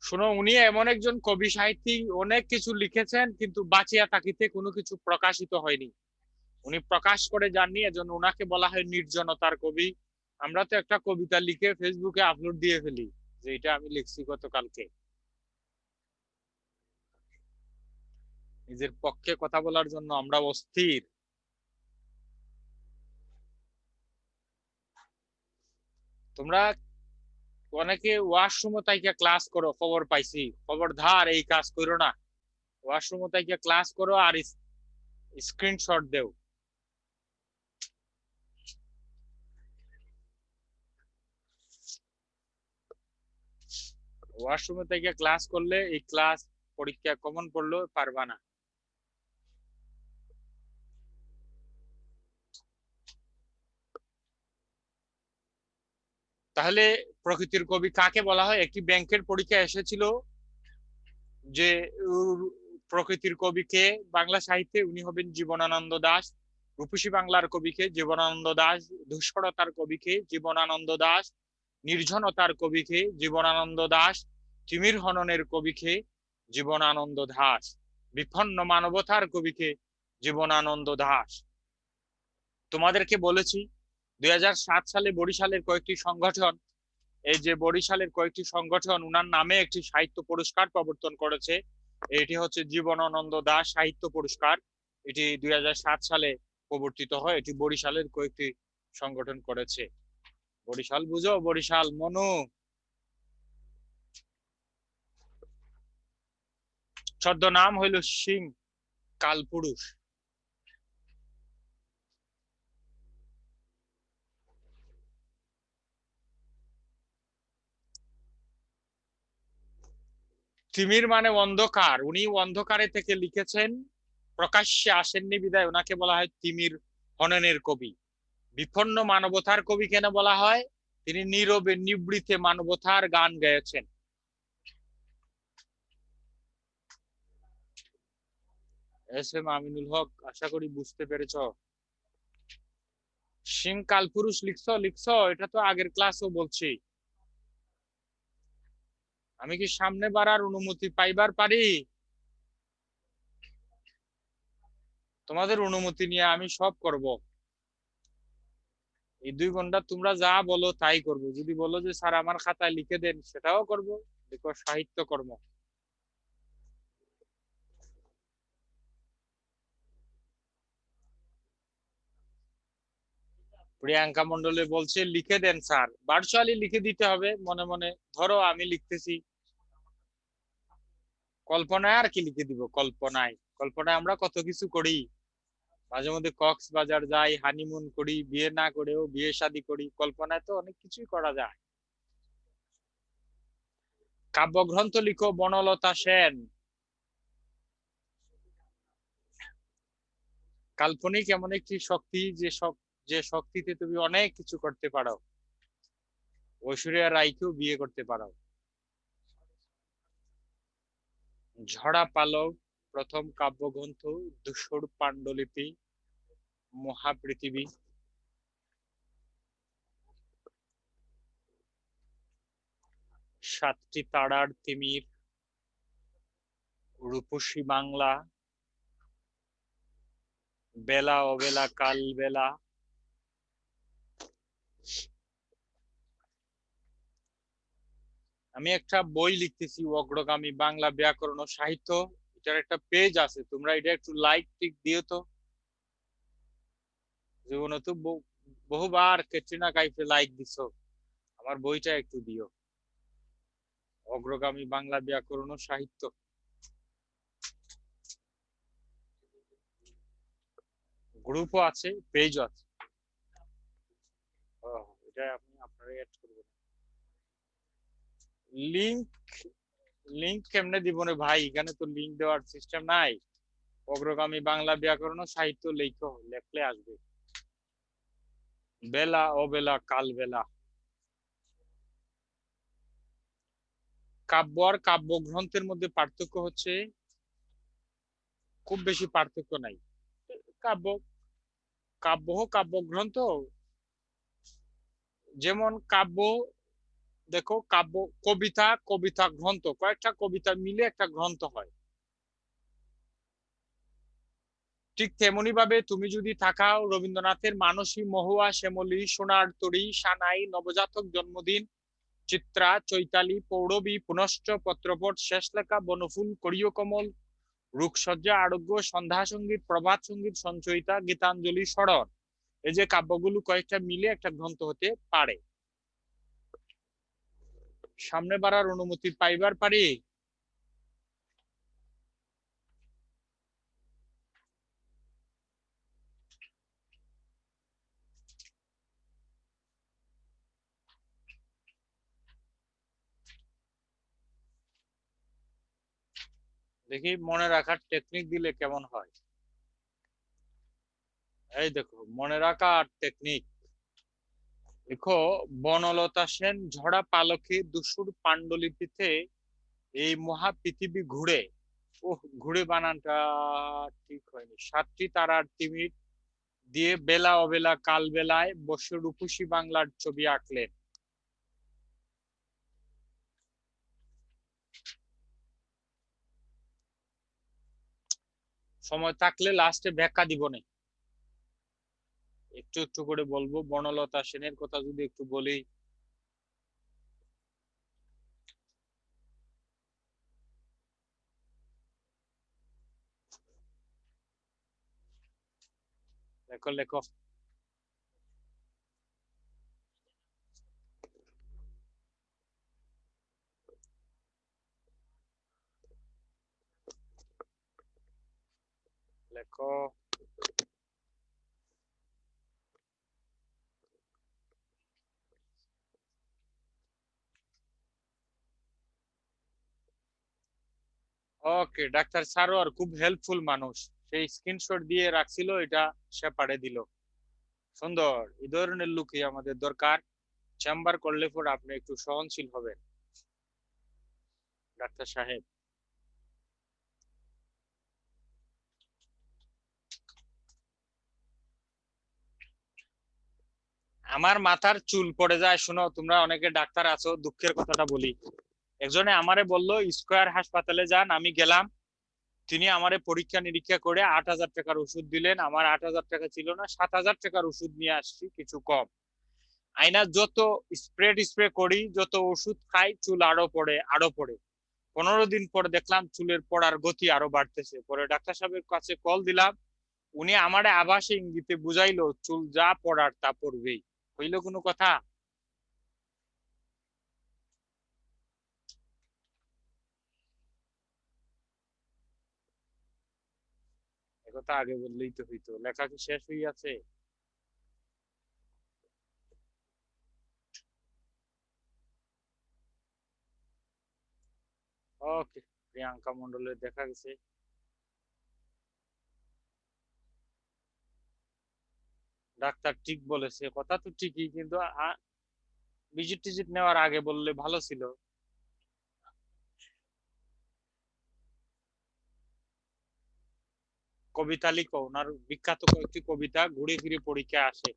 শোনো, উনি এমন একজন কবি সাহিত্যিক, অনেক কিছু লিখেছেন, কিন্তু বাঁচিয়া থাকিতে কোনো কিছু প্রকাশিত হয়নি। উনি প্রকাশ করে যাননি, এজন্য ওনাকে বলা হয় নির্জনতার কবি। আমরা তো একটা কবিতা লিখে ফেসবুকে আপলোড দিয়ে ফেলি, যে এটা আমি লিখছি গতকালকে। নিজের পক্ষে কথা বলার জন্য আমরা অস্থির। তোমরা অনেকে ওয়াশরুমে তাইকে ক্লাস করো, খবর পাইছি, খবরদার এই কাজ করো না। ওয়াশরুমে তাইকে ক্লাস করো আর স্ক্রিনশট দেও। ওয়াশরুমে থেকে ক্লাস করলে এই ক্লাস পরীক্ষা কমন পড়লেও পারবা না। তাহলে প্রকৃতির কবি কাকে বলা হয়? একটি ব্যাংকের পরীক্ষা এসেছিল যে প্রকৃতির কবিকে বাংলা সাহিত্যে, উনি হবেন জীবনানন্দ দাশ। রূপসী বাংলার কবিকে জীবনানন্দ দাশ, দুষ্করতার কবিকে জীবনানন্দ দাশ, নির্জনতার কবিকে জীবনানন্দ দাশ, তিমির হননের কবিকে জীবনানন্দ দাশ, বিপন্ন মানবতার কবিকে জীবনানন্দ দাশ। তোমাদেরকে বলেছি 2007 সালে বরিশালের কয়েকটি সংগঠন, এই যে বরিশালের কয়েকটি সংগঠন উনার নামে একটি সাহিত্য পুরস্কার প্রবর্তন করেছে। এটি হচ্ছে জীবনানন্দ দাশ সাহিত্য পুরস্কার। এটি 2007 সালে প্রবর্তিত হয়। এটি বরিশালের কয়েকটি সংগঠন করেছে। বরিশাল বুঝো? বরিশাল মনু। ছদ্মনাম হইল সিং কালপুরুষ। তিমির মানে অন্ধকার, উনি অন্ধকারে থেকে লিখেছেন, প্রকাশ্যে আসেননি বিদায় ওনাকে বলা হয় তিমির হননের কবি। বিপন্ন মানবতার কবি কেন বলা হয়? তিনি নীরবে নিবৃতে মানবতার গান গেয়েছেন। এস এম আমিনুল হক, আশা করি বুঝতে পেরেছ। সিং কালপুরুষ লিখছো? লিখছো? এটা তো আগের ক্লাসও বলছি। আমি কি সামনে বাড়ার অনুমতি পাইবার পারি? তোমাদের অনুমতি নিয়ে আমি সব করব। এই 2 ঘন্টা তোমরা যা বলো তাই করব। যদি বলো যে স্যার আমার খাতায় লিখে দেন, সেটাও করব। দেখো, সাহিত্য কর্ম। প্রিয়াঙ্কা মন্ডলে বলছে লিখে দেন স্যার, ভার্চুয়ালি লিখে দিতে হবে মনে মনে। ধরো আমি লিখতেছি, কল্পনায় আর কি লিখে দিব, কল্পনায় কল্পনায় আমরা কত কিছু করি, মাঝে মধ্যে কক্সবাজার যাই, হানিমুন করি, বিয়ে না করেও বিয়ে শাদী করি, কল্পনায় তো অনেক কিছুই করা যায়। কাব্যগ্রন্থ লিখো বনলতা সেন। কাল্পনিক এমন একটি শক্তি যে শক্তিতে তুমি অনেক কিছু করতে পারো। ঐশ্বরিয়া রায়কেও বিয়ে করতে পারো। ঝরা পালক প্রথম কাব্যগ্রন্থ, ধূসর পাণ্ডুলিপি, মহাপৃথিবী। সাতটি তারার তিমির, রূপসী বাংলা, বেলা অবেলা কাল বেলা। আমি একটা বই লিখতেছি, অগ্রগামী বাংলা ব্যাকরণ ও সাহিত্য। এটার একটা পেজ আছে, তোমরা এটা একটু লাইক টিক দিও তো। জীবনে তো বহুবার ক্যাটরিনা কাইফে লাইক দিছো, আমার বইটা একটু দিও, অগ্রগামী বাংলা ব্যাকরণ ও সাহিত্য। গ্রুপও আছে, পেজও আছে। এটা আপনি আপনারা অ্যাড করবেন। লিংক লিংক কেমনে দিব রে ভাই, এখানে তো লিংক দেওয়ার সিস্টেম নাই। অগ্রগামী বাংলা ব্যাকরণ ও সাহিত্য লেখো, লেখলে আসবে। বেলা অবেলা কাল বেলা। কাব্য আর কাব্যগ্রন্থের মধ্যে পার্থক্য হচ্ছে, খুব বেশি পার্থক্য নাই। কাব্য কাব্য কাব্যগ্রন্থ, যেমন কাব্য, দেখো কাব্য কবিতা, কবিতা গ্রন্থ, কয়েকটা কবিতা মিলে একটা গ্রন্থ হয়। ঠিক তেমনি ভাবে তুমি যদি তাকাও রবীন্দ্রনাথের মানসী মহুয়া, শ্যামলী, সোনার তরী, সানাই, নবজাতক জন্মদিন, চিত্রা, চৈতালি, পৌরবী, পুনশ্চ, পত্রপট, শেষ লেখা, বনফুল, করিয় কমল, রূপসজ্জা, আরোগ্য, সন্ধ্যা সঙ্গীত, প্রভাত সঙ্গীত, সঞ্চয়িতা, গীতাঞ্জলি, স্মরণ, এই যে কাব্যগুলো কয়েকটা মিলে একটা গ্রন্থ হতে পারে। সামনে বাড়ার অনুমতি পাইবার পারি? দেখি মনে রাখার টেকনিক দিলে কেমন হয়। এই দেখো মনে রাখার টেকনিক দেখো, বনলতা সেন ঝরা পালকে ধূসর পাণ্ডুলিপিতে এই মহাপৃথিবী ঘুরে। ওহ, ঘুরে বানানটা ঠিক হয়নি। সাতটি তারার তিমির দিয়ে বেলা অবেলা কাল বেলায় বসে রূপসী বাংলার ছবি আঁকলেন। সময় থাকলে লাস্টে ব্যাখ্যা দিব না, একটু একটু করে বলবো। বনলতা সেনের কথা যদি একটু বলি, লেখো লেখো। লেখো। ওকে, ডাক্তার সারোয়ার খুব হেল্পফুল মানুষ, সেই স্ক্রিনশট দিয়ে রাখছিল, এটা সে পাঠিয়ে দিল। সুন্দর, এই ধরনের লোকই আমাদের দরকার। চেম্বার করলে পর আপনি একটু সহনশীল হবেন ডাক্তার সাহেব। আমার মাথার চুল পড়ে যায়। শোনো, তোমরা অনেকে ডাক্তার আছো, দুঃখের কথাটা বলি। একজনে আমারে বললো স্কয়ার হাসপাতালে যান, আমি গেলাম। তিনি আমারে পরীক্ষা নিরীক্ষা করে 8,000 টাকার ওষুধ দিলেন। আমার 8,000 টাকা ছিল না, 7,000 টাকার ওষুধ নিয়ে আসছি, কিছু কম। আইনা যত স্প্রে করি, যত ওষুধ খাই, চুল আরো পড়ে আরো পড়ে। 15 দিন পর দেখলাম চুলের পড়ার গতি আরো বাড়তেছে। পরে ডাক্তার সাহেবের কাছে কল দিলাম, উনি আমারে আভাসে ইঙ্গিতে বুঝাইলো চুল যা পড়ার তা পড়বেই। হইল কোনো কথা? একথা আগে বললেই তো হইতো। লেখা কি শেষ হইয়াছে? ওকে, প্রিয়াঙ্কা মন্ডলের দেখা গেছে। ডাক্তার ঠিক বলেছে, কথা তো ঠিকই, কিন্তু ভিজিট টিজিট নেওয়ার আগে বললে ভালো ছিল। কবিতা লিখো, ওনার বিখ্যাত কয়েকটি কবিতা ঘুরে ফিরে পরীক্ষায় আসে।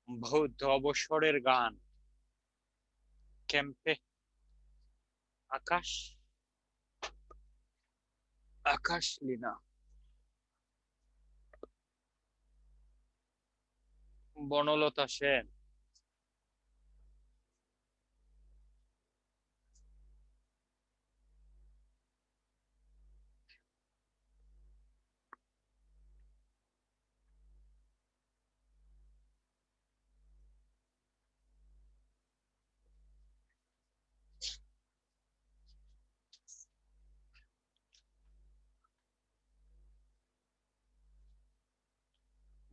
বৌদ্ধ অবসরের গান, ক্যাম্পে আকাশ, আকাশ লীনা, বনলতা সেন।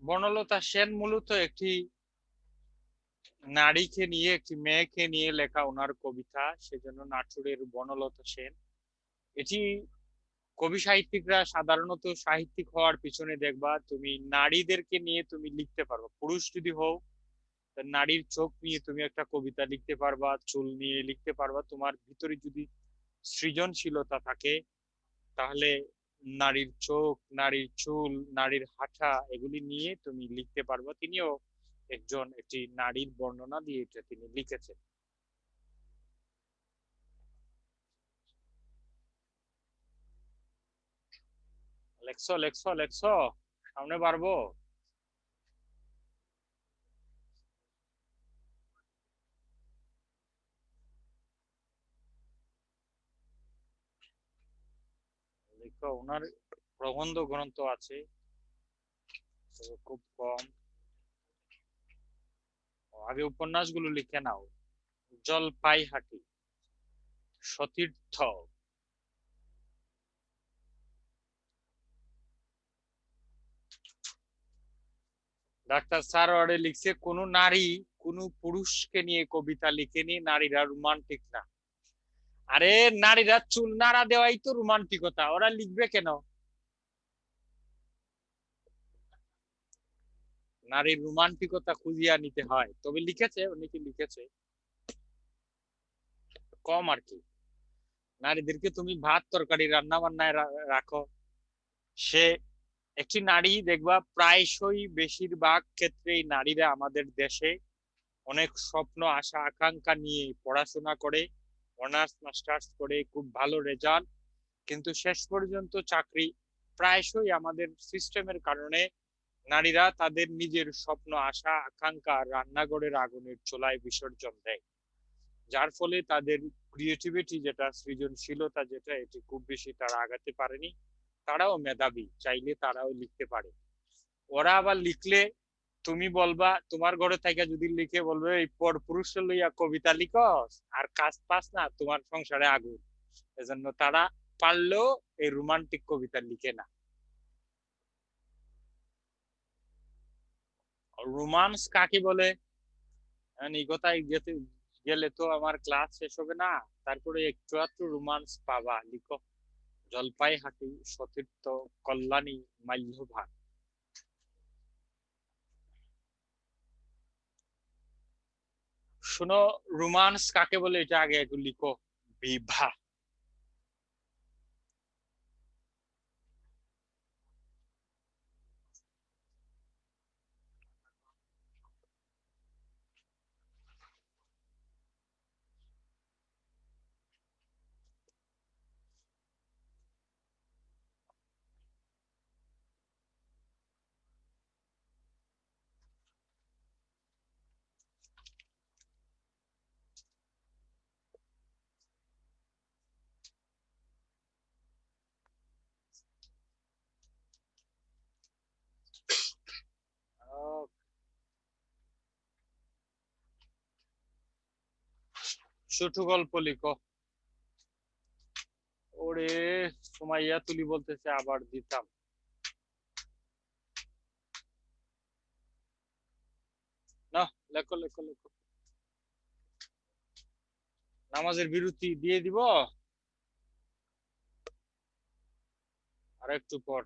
বনলতা সেন মূলত একটি নারীকে নিয়ে, একটি মেয়েকে নিয়ে লেখা ওনার কবিতা, সেজন্য নাটোরের বনলতা সেন। এটি কবি সাহিত্যিকরা সাধারণত সাহিত্যিক হওয়ার পিছনে দেখবা তুমি নারীদেরকে নিয়ে তুমি লিখতে পারো। পুরুষ যদি হও, নারীর চোখ নিয়ে তুমি একটা কবিতা লিখতে পারবা, চুল নিয়ে লিখতে পারবা। তোমার ভিতরে যদি সৃজনশীলতা থাকে তাহলে নারীর চোখ, নারীর চুল, নারীর হাঁটা এগুলি নিয়ে তুমি লিখতে পারবা। তিনিও একটি নারীর বর্ণনা দিয়ে এটা তিনি লিখেছেন। লেখছো লেখছো লেখছো, সামনে পারবো। লেখো, ওনার প্রবন্ধ গ্রন্থ আছে, তবে খুব কম। আগে উপন্যাসগুলো লিখে নাও। জলপাইহাটি, সতীর্থ। ডাক্তার সারওয়ার্ডে লিখছে, কোন নারী কোন পুরুষকে নিয়ে কবিতা লিখেনি, নারীরা রোমান্টিক না। আরে নারীরা চুল নাড়া দেওয়াই তো রোমান্টিকতা, ওরা লিখবে কেন? নারীর রোমান্টিকতা খুঁজিয়া নিতে হয়, তবে লিখেছে, অনেকে লিখেছে, কম আর কি। নারীদেরকে তুমি ভাত তরকারি রান্না বান্নায় রাখো, সে একটি নারী দেখবা প্রায়শই, বেশিরভাগ ক্ষেত্রেই নারীরা আমাদের দেশে অনেক স্বপ্ন আশা আকাঙ্ক্ষা নিয়ে পড়াশোনা করে, অনার্স মাস্টার্স করে, খুব ভালো রেজাল্ট, কিন্তু শেষ পর্যন্ত চাকরি। প্রায়শই আমাদের সিস্টেমের কারণে নারীরা তাদের নিজের স্বপ্ন আশা আকাঙ্ক্ষা রান্নাঘরের আগুনের চুলায় বিসর্জন দেয়, যার ফলে তাদের ক্রিয়েটিভিটি যেটা, সৃজনশীলতা যেটা, এটি খুব বেশি তারা আগাতে পারেনি। তারাও মেধাবী, চাইলে তারাও লিখতে পারে। ওরা আবার লিখলে তুমি বলবা, তোমার ঘরে থেকে যদি লিখে বলবে এই পর পুরুষ লইয়া কবিতা লিখস আর কাজ পাস না, তোমার সংসারে আগুন। এজন্য তারা পারলেও এই রোমান্টিক কবিতা লিখে না। রোমান্স কাকে বলে? এই কথায় যেতে গেলে তো আমার ক্লাস শেষ হবে না। তারপরে একটু একটু রোমান্স পাবা, লিখো। জলপাইহাটি, সতীর্থ, কল্যাণী, মাল্যভাগ। শুনো, রোমান্স কাকে বলে এটা আগে একটু লিখো। বিভা। ছোট গল্প লিখো। ওরে সুমাইয়া তুলি বলতেছে আবার দিতাম। না, লেখো লেখো লেখো। নামাজের বিরতি দিয়ে দিব আর একটু পর।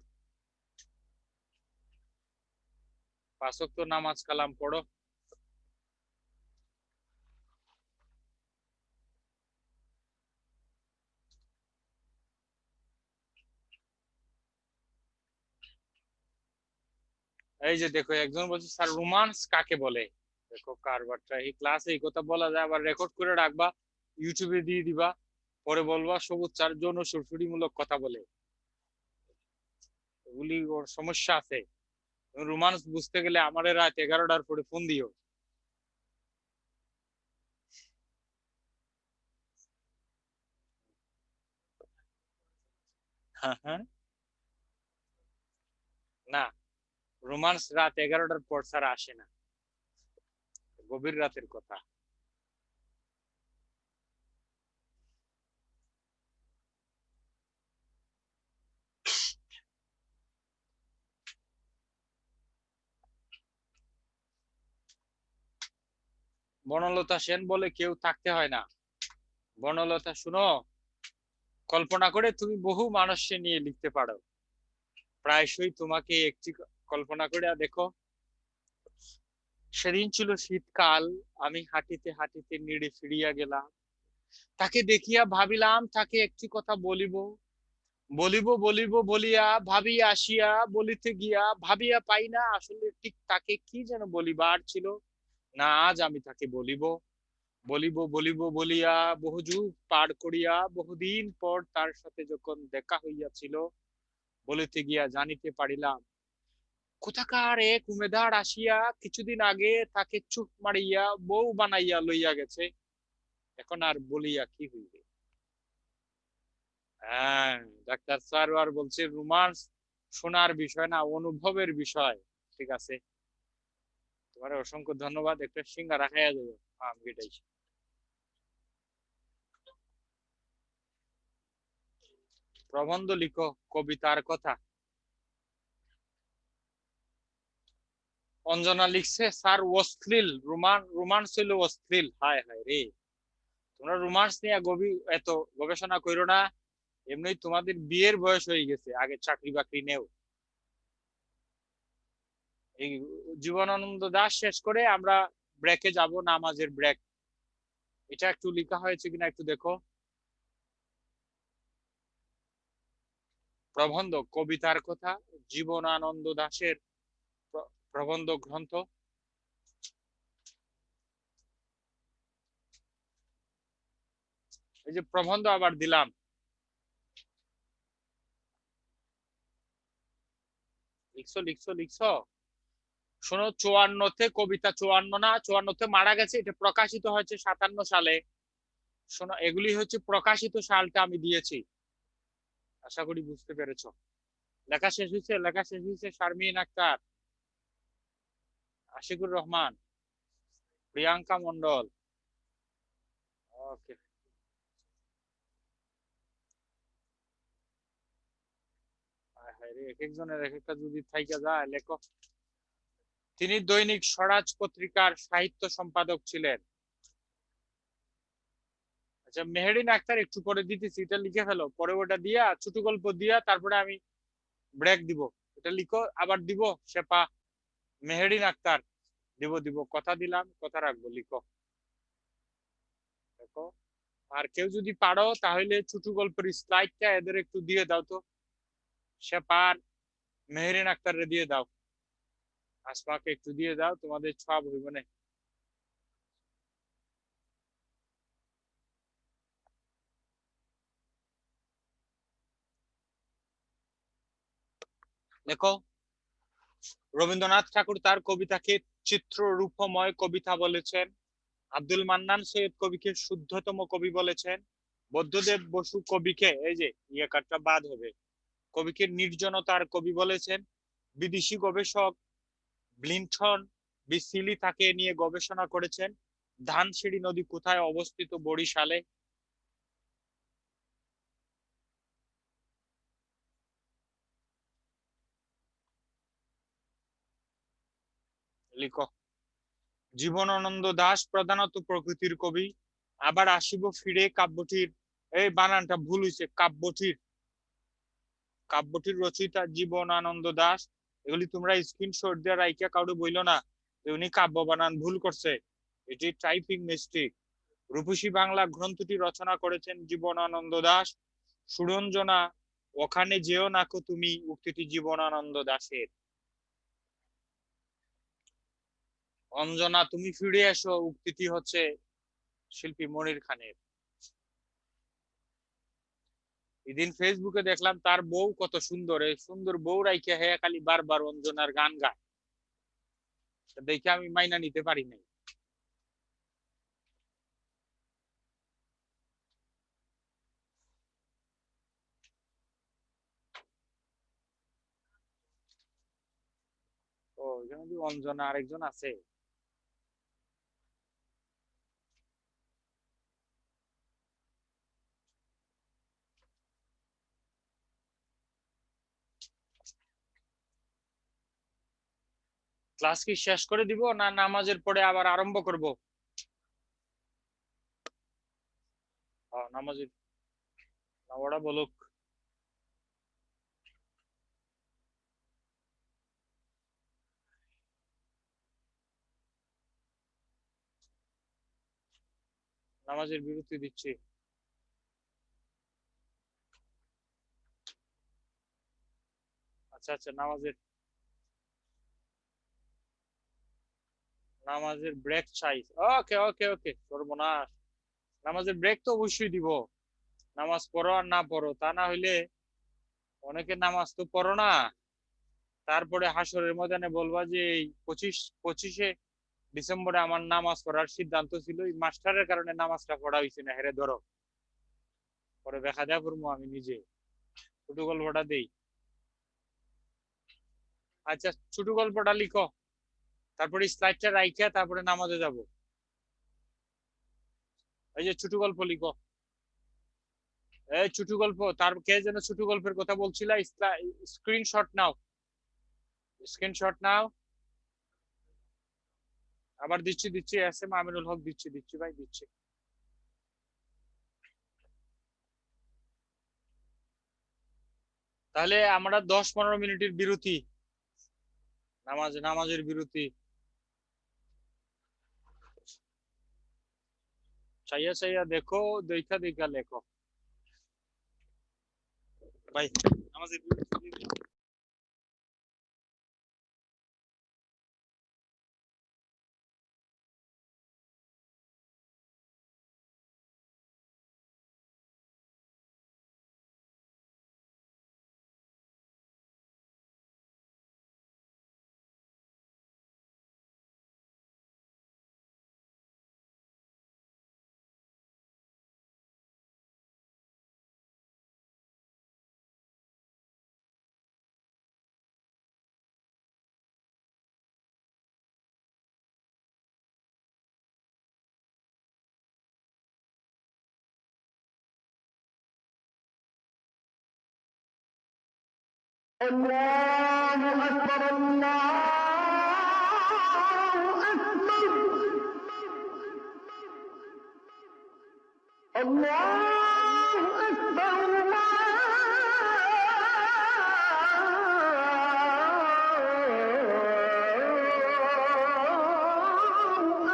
5 ওয়াক্ত নামাজ কালাম পড়ো। এই যে দেখো, একজন বলছে স্যার রোমান্স কাকে বলে। দেখো কারবারটা, এই ক্লাসে এই কথা বলা যায়, আবার রেকর্ড করে রাখবা, ইউটিউবে দিয়ে দিবা, পরে বলবা সবুজ স্যার যৌন সুরসুরিমূলক কথা বলে। এগুলি ওর সমস্যা আছে। রোমান্স বুঝতে গেলে আমার রাত 11টার পরে ফোন দিও। হ্যাঁ হ্যাঁ, না, রোমান্স রাত 11টার পর ছাড়া আসে না, গভীর রাতের কথা। বনলতা সেন বলে কেউ থাকতে হয় না। বনলতা শুনো, কল্পনা করে তুমি বহু মানুষকে নিয়ে লিখতে পারো। প্রায়শই তোমাকে একটি কল্পনা করে দেখো, সেদিন ছিল শীতকাল, আমি হাঁটিতে হাঁটিতে নিড়ে ফিরিয়া গেলাম, তাকে দেখিয়া ভাবিলাম তাকে একটি কথা বলিব, বলিব বলিব বলিয়া ভাবিয়া আসিয়া বলিতে গিয়া ভাবিয়া পাই না আসলে ঠিক তাকে কি যেন বলিবার ছিল। না, আজ আমি তাকে বলিব, বলিব বলিব বলিয়া বহু যুগ পার করিয়া বহুদিন পর তার সাথে যখন দেখা হইয়াছিল, বলিতে গিয়া জানিতে পারিলাম কোথাকার এক উমেদার আসিয়া কিছুদিন আগে তাকে চুপ মারিয়া বউ বানাইয়া লইয়া গেছে। এখন আর বলিয়া কি হইবে। হ্যাঁ, ডাক্তার সারওয়ার বলছে রোমান্স শোনার বিষয় না, অনুভবের বিষয়। ঠিক আছে, তোমার অসংখ্য ধন্যবাদ। একটা সিঙ্গারা খাইয়া যাবো, আম এটাই। প্রবন্ধ লিখো, কবিতার কথা। অঞ্জনা লিখছে স্যার অশ্লীল রোমান্স হইলো অশ্লীল। হায় হায় রে, তোমরা রোমান্স নিয়ে এত গবেষণা করো না। এমনি তোমাদের বিয়ের বয়স হয়ে গেছে, আগে চাকরি বাকরি নেও। এই জীবনানন্দ দাশ শেষ করে আমরা ব্রেকে যাব, নামাজের ব্রেক। এটা একটু লেখা হয়েছে কিনা একটু দেখো। প্রবন্ধ কবিতার কথা, জীবনানন্দ দাশের প্রবন্ধ গ্রন্থ। এই যে প্রবন্ধ আবার দিলাম, লিখছো লিখছো লিখছো। শোনো, 54-তে কবিতা, 54 না 54-তে মারা গেছে, এটা প্রকাশিত হয়েছে 57 সালে। শোনো, এগুলি হচ্ছে প্রকাশিত সালটা আমি দিয়েছি, আশা করি বুঝতে পেরেছো। লেখা শেষ হয়েছে, লেখা শেষ হয়েছে। শারমিন আক্তার, আশিকুর রহমান, প্রিয়াঙ্কা মন্ডল। ওকে, এক একজনের এক একটা যদি থাইকা যায় লেখক। তিনি দৈনিক স্বরাজ পত্রিকার সাহিত্য সম্পাদক ছিলেন। আচ্ছা, মেহেরিন আক্তার একটু পরে দিতেছি, এটা লিখে ফেলো, পরে ওটা দিয়া ছোট গল্প দিয়া তারপরে আমি ব্রেক দিব। এটা লিখো, আবার দিব শেপা মেহেরিন আক্তার। দিব দিব, কথা দিলাম, কথা রাখবো, লিখো। দেখো, আর কেউ যদি পারো তাহলে ছোট গল্পের স্লাইডটা এদের একটু দিয়ে দাও তো, শেপা আর মেহেরিন আক্তারে দিয়ে দাও, আসমাকে একটু দিয়ে দাও, তোমাদের সব হইব না। দেখো, রবীন্দ্রনাথ ঠাকুর তার কবিতাকে চিত্ররূপময় কবিতা বলেছেন। আব্দুল মান্নান সৈয়দ কবিকে শুদ্ধতম কবি বলেছেন। বুদ্ধদেব বসু কবিকে, এই যে ইয়ে কাটটা বাদ হবে, কবিকে নির্জনতার কবি বলেছেন। বিদেশি গবেষক ব্লিন্টন বি সিলি তাকে নিয়ে গবেষণা করেছেন। ধানসিঁড়ি নদী কোথায় অবস্থিত? বরিশালে। লিখো। জীবনানন্দ দাশ প্রধানত প্রকৃতির কবি। আবার আসিব ফিরে কাব্যটির, এই বানানটা ভুল হয়েছে, কাব্যটির রচয়িতা জীবনানন্দ দাশ। এগুলি তোমরা স্ক্রিনশট দিয়ে রাইখা কাউকে বইল না যে উনি কাব্য বানান ভুল করছে, এটি টাইপিং মিস্টেক। রূপসী বাংলা গ্রন্থটি রচনা করেছেন জীবনানন্দ দাশ। সুরঞ্জনা ওখানে যেও নাকো তুমি, উক্তিটি জীবনানন্দ দাশের। অঞ্জনা তুমি ফিরে এসো, উক্তিটি হচ্ছে শিল্পী মনির খানের। এদিন ফেসবুকে দেখলাম তার বউ কত সুন্দর, এই সুন্দর বউ রাইখে হ্যাঁ খালি বারবার অঞ্জনার গান গায়, দেখে আমি মাইনা নিতে পারি নাই। ও এখানে কি অঞ্জনা আরেকজন আছে? ক্লাস কি শেষ করে দিব না নামাজের পরে আবার আরম্ভ করব? নামাজের ওরা বলুক। নামাজের বিরতি দিচ্ছি। আচ্ছা আচ্ছা, নামাজের ব্রেক চাই। ওকে ওকে ওকে, সর্বনাশ। নামাজের ব্রেক তো অবশ্যই দিব, নামাজ পড়ো আর না পড়ো তা না হইলে অনেকে নামাজ তো পড়ো না, তারপরে হাসরের ময়দানে বলবা যে এই 25শে ডিসেম্বরে আমার নামাজ পড়ার সিদ্ধান্ত ছিল, এই মাস্টারের কারণে নামাজটা পড়া হয়েছে না, হেরে ধরো। পরে দেখা দেয়া করবো আমি নিজে। ছোট গল্পটা দেই। আচ্ছা ছোট গল্পটা লিখো, তারপরে স্লাইডটা রাইখা তারপরে নামাজে যাব। এই যে ছোট গল্প লিখো, এই ছোট গল্প, তার কে যেন ছোট গল্পের কথা বলছিল, স্ক্রিনশট নাও, স্ক্রিনশট নাও। আবার দিচ্ছি দিচ্ছি, এস এম আমিনুল হক দিচ্ছি দিচ্ছি ভাই দিচ্ছি। তাহলে আমরা 10-15 মিনিটের বিরতি, নামাজের বিরতি। চাইয়া চাইয়া দেখো, দেখা দেখা লেখো ভাই। নামাজের বিরতি। الله أكبر الله أكبر الله أكبر الله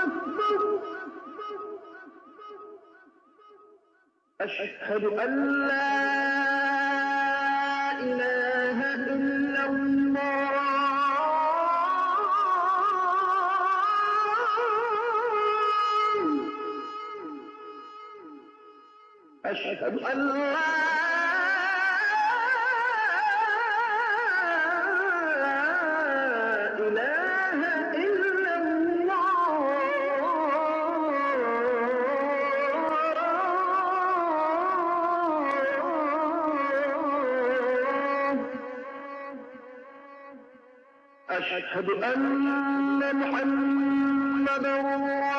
أكبر أشهد أن لا إله إلا الله أشهد أن لا إله إلا الله أشهد أن محمدا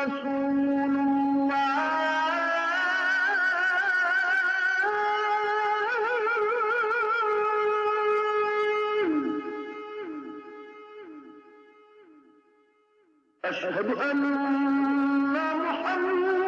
رسول الله أشهد أن محمدا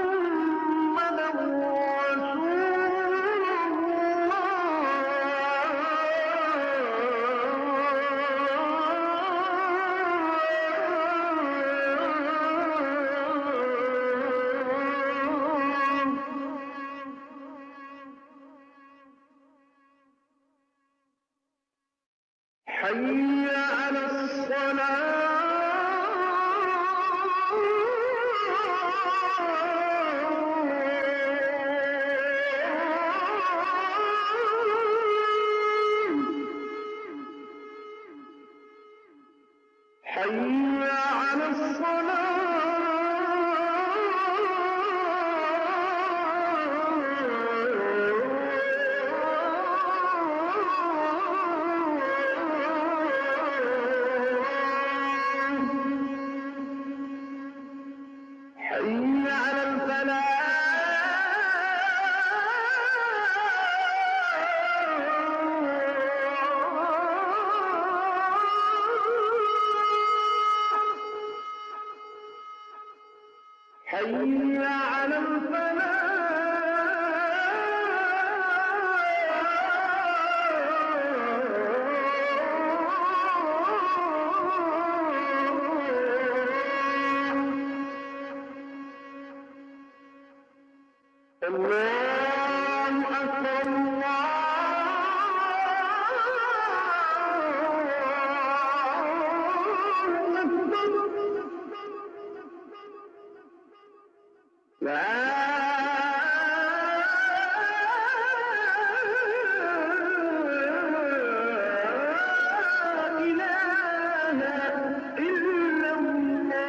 حي على حي على حي على حي على الله أكبر الله أكبر لا إله إلا الله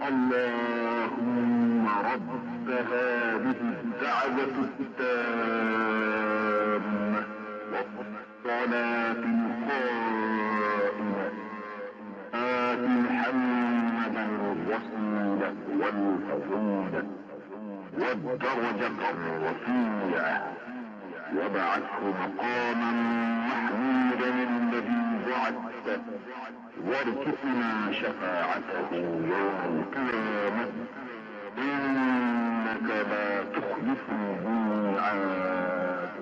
اللهم رب هذه الدعوة التامة والصلاة القائمة آت محمدا الوسيلة والفضيلة والدرجة الرفيعة وابعثه مقاما محمودا الذي وعدته وارزقنا شفاعته يوم القيامة إنك لا تخلف الميعاد.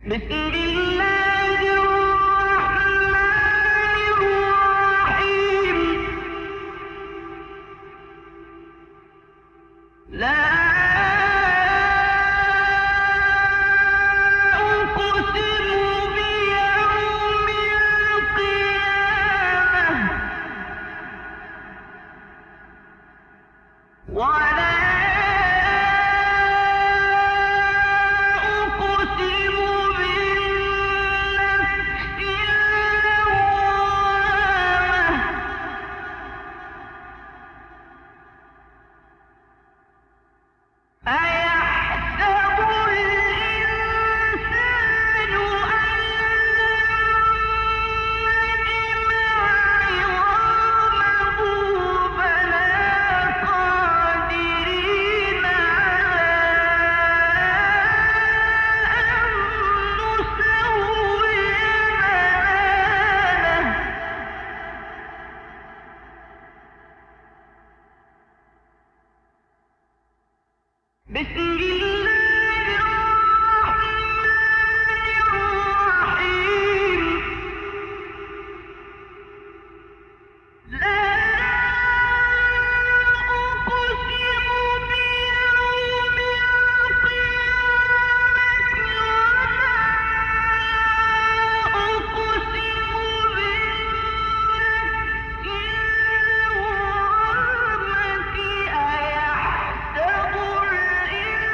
بسم الله الرحمن الرحيم لا أقسم بيوم القيامة ولا أقسم بالنفس اللوامة أيحسب الإنسان أن نجمع عظامه بلى قادرين على أن نسوي بنانه بسم الله الرحمن الرحيم لا أقسم بيوم القيامة ولا أقسم بالنفس اللوامة أيحسب الإنسان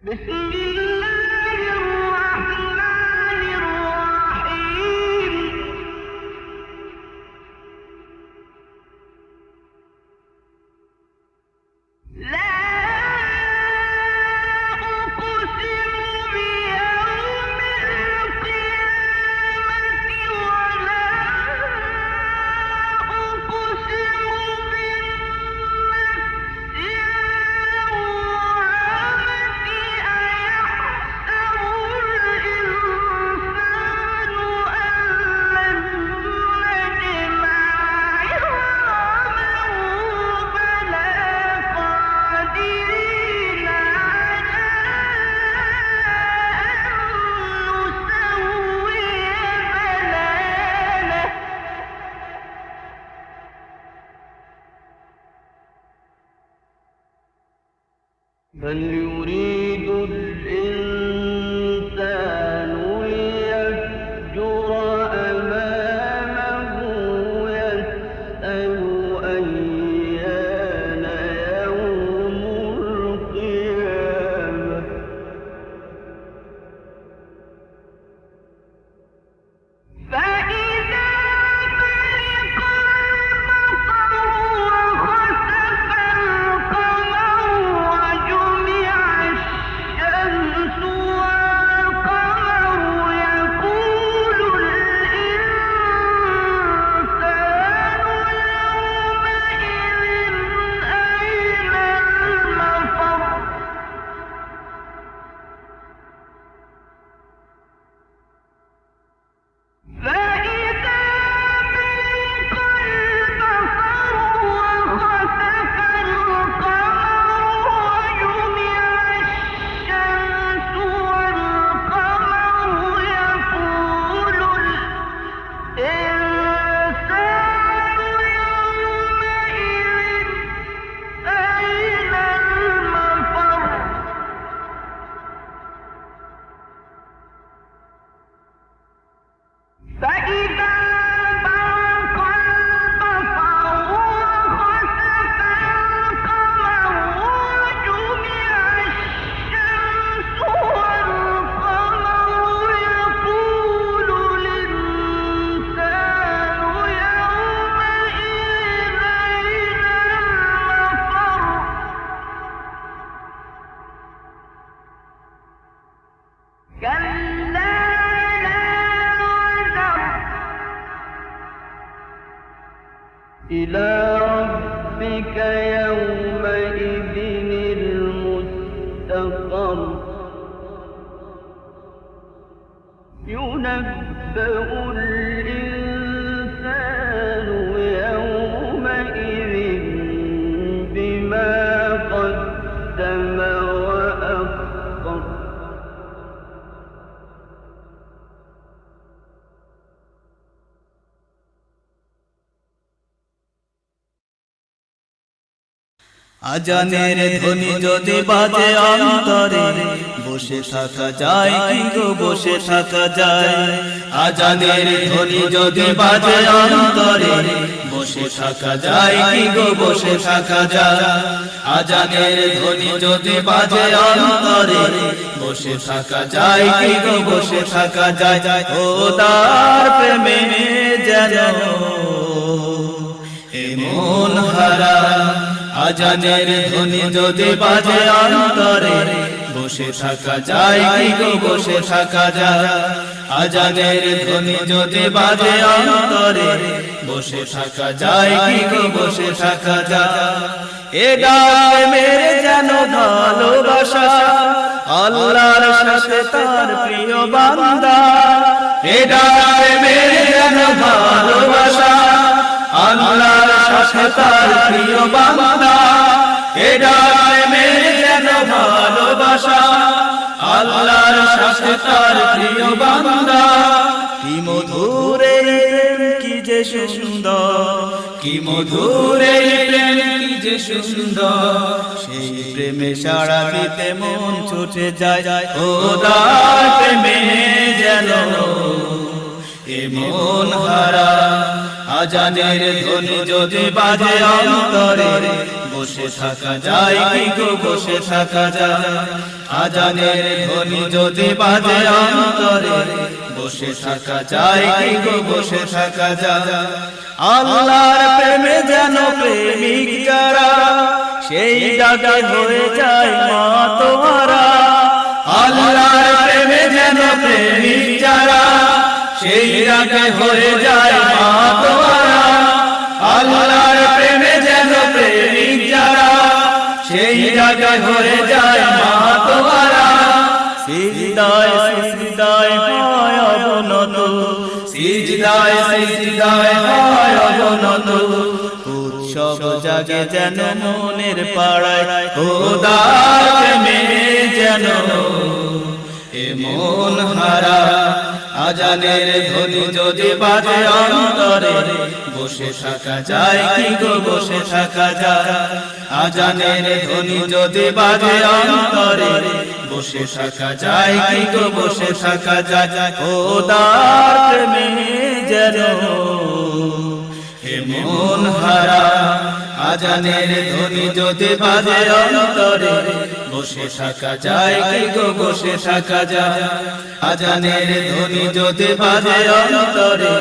بسم الله الرحمن الرحيم لا أقسم بيوم القيامة ولا أقسم بالنفس اللوامة أيحسب الإنسان أن لن نجمع عظامه بلى قادرين على أن نسوي بنانه بل يريد الإنسان ليفجر أمامه يسأل أيان يوم القيامة فإذا برق البصر وخسف القمر وجمع الشمس والقمر يقول الإنسان يومئذ أين المفر فإذا برق البصر وخسف القمر وجمع الشمس والقمر يقول الإنسان يومئذ أين المفر فإذا برق البصر وخسف القمر وجمع الشمس والقمر يقول الإنسان يومئذ أين المفر كلا لا وزر إلى ربك يومئذ المستقر ينبأ الإنسان يومئذ بما قدم وأخر আজানের ধ্বনি যদি বাজে অন্তরে বসে থাকা যায় কিন্তু বসে থাকা যায় আজানের ধ্বনি যদি বাজে অন্তরে বসে থাকা যায় কিন্তু বসে থাকা যায় আজানের ধ্বনি যদি বাজে অন্তরে বসে থাকা যায় কিন্তু বসে থাকা যায় ও তার প্রেমে যেন এমন হারা আজানের ধ্বনি যদি বাজে অন্তরে বসে থাকা যায় কি বসে থাকা যায় আজানের ধ্বনি যদি বাজে অন্তরে বসে থাকা যায় কি বসে থাকা যায় এ ডাক মেরে যেন ভালোবাসা আল্লাহর সাথে তার প্রিয় বান্দা এ ডাক মেরে যেন ভালোবাসা আল্লাহর সাথে তার প্রিয় বান্দা এ ডাক মেরে যেন ভালোবাসা আল্লাহর সাথে তার প্রিয় বান্দা কি মধুর এই প্রেম কি যে সুন্দর কি মধুর এই প্রেম কি যে সুন্দর সেই প্রেমে সাড়া দিতে মন ছুটে যায় খোদার প্রেমে যেন এমন হারা আজানের ধ্বনি যদি বাজে অন্তরে বসে থাকা যায় কি গো বসে থাকা যায় আজানের ধ্বনি যদি বাজে অন্তরে বসে থাকা যায় কি গো বসে থাকা যায় আল্লাহর প্রেমে যেন প্রেমিক যারা সেই ডাকে হয়ে যায় মাতোয়ারা আল্লাহর প্রেমে যেন প্রেমিক যারা সেই ডাকে হয়ে যায় মাতোয়ারা আল্লাহর প্রেমে যেন প্রেমিক যারা সেই ডাকে হয়ে যায় মাতোয়ারা সিজদায় সিজদায় হয় অবনত সিজদায় সিজদায় হয় অবনত উৎসব জাগে যেন মনের পাড়ায় খোদার প্রেমে যেন এ মন হারা আজানের ধ্বনি যদি বাজে অন্তরে বসে থাকা যায় কি গো বসে থাকা যায় আজানের ধ্বনি যদি বাজে অন্তরে বসে থাকা যায় কি গো বসে থাকা যায় খোদার প্রেমে যেন হে মন হারা আজানের ধ্বনি যদি বাজে অন্তরে বসে থাকা যায় কি গো বসে থাকা যায় আজানের ধ্বনি যদি বাজে অন্তরে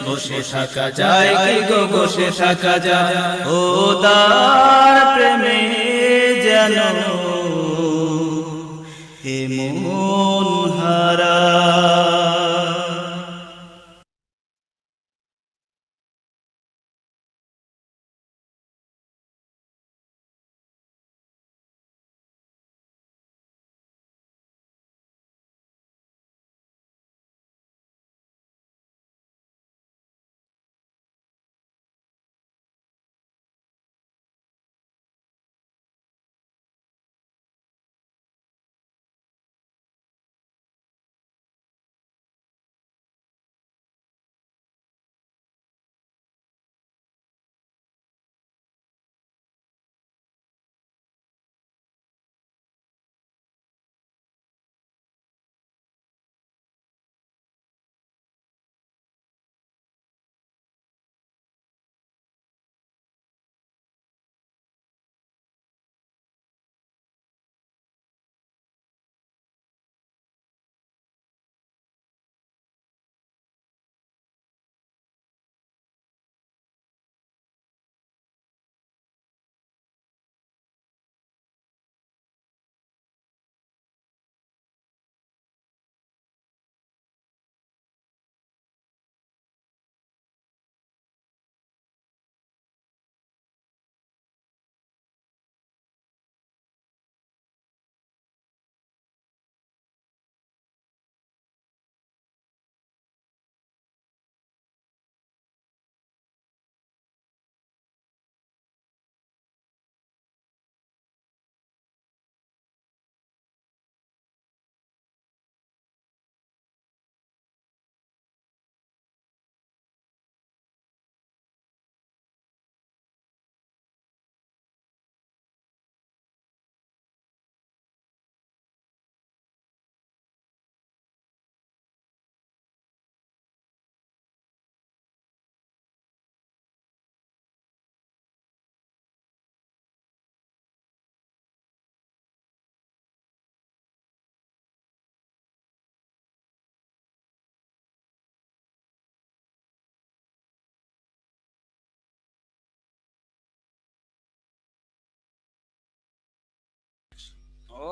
বসে থাকা যায় কি গো বসে থাকা যায় খোদার প্রেমে যেন হে মন হারা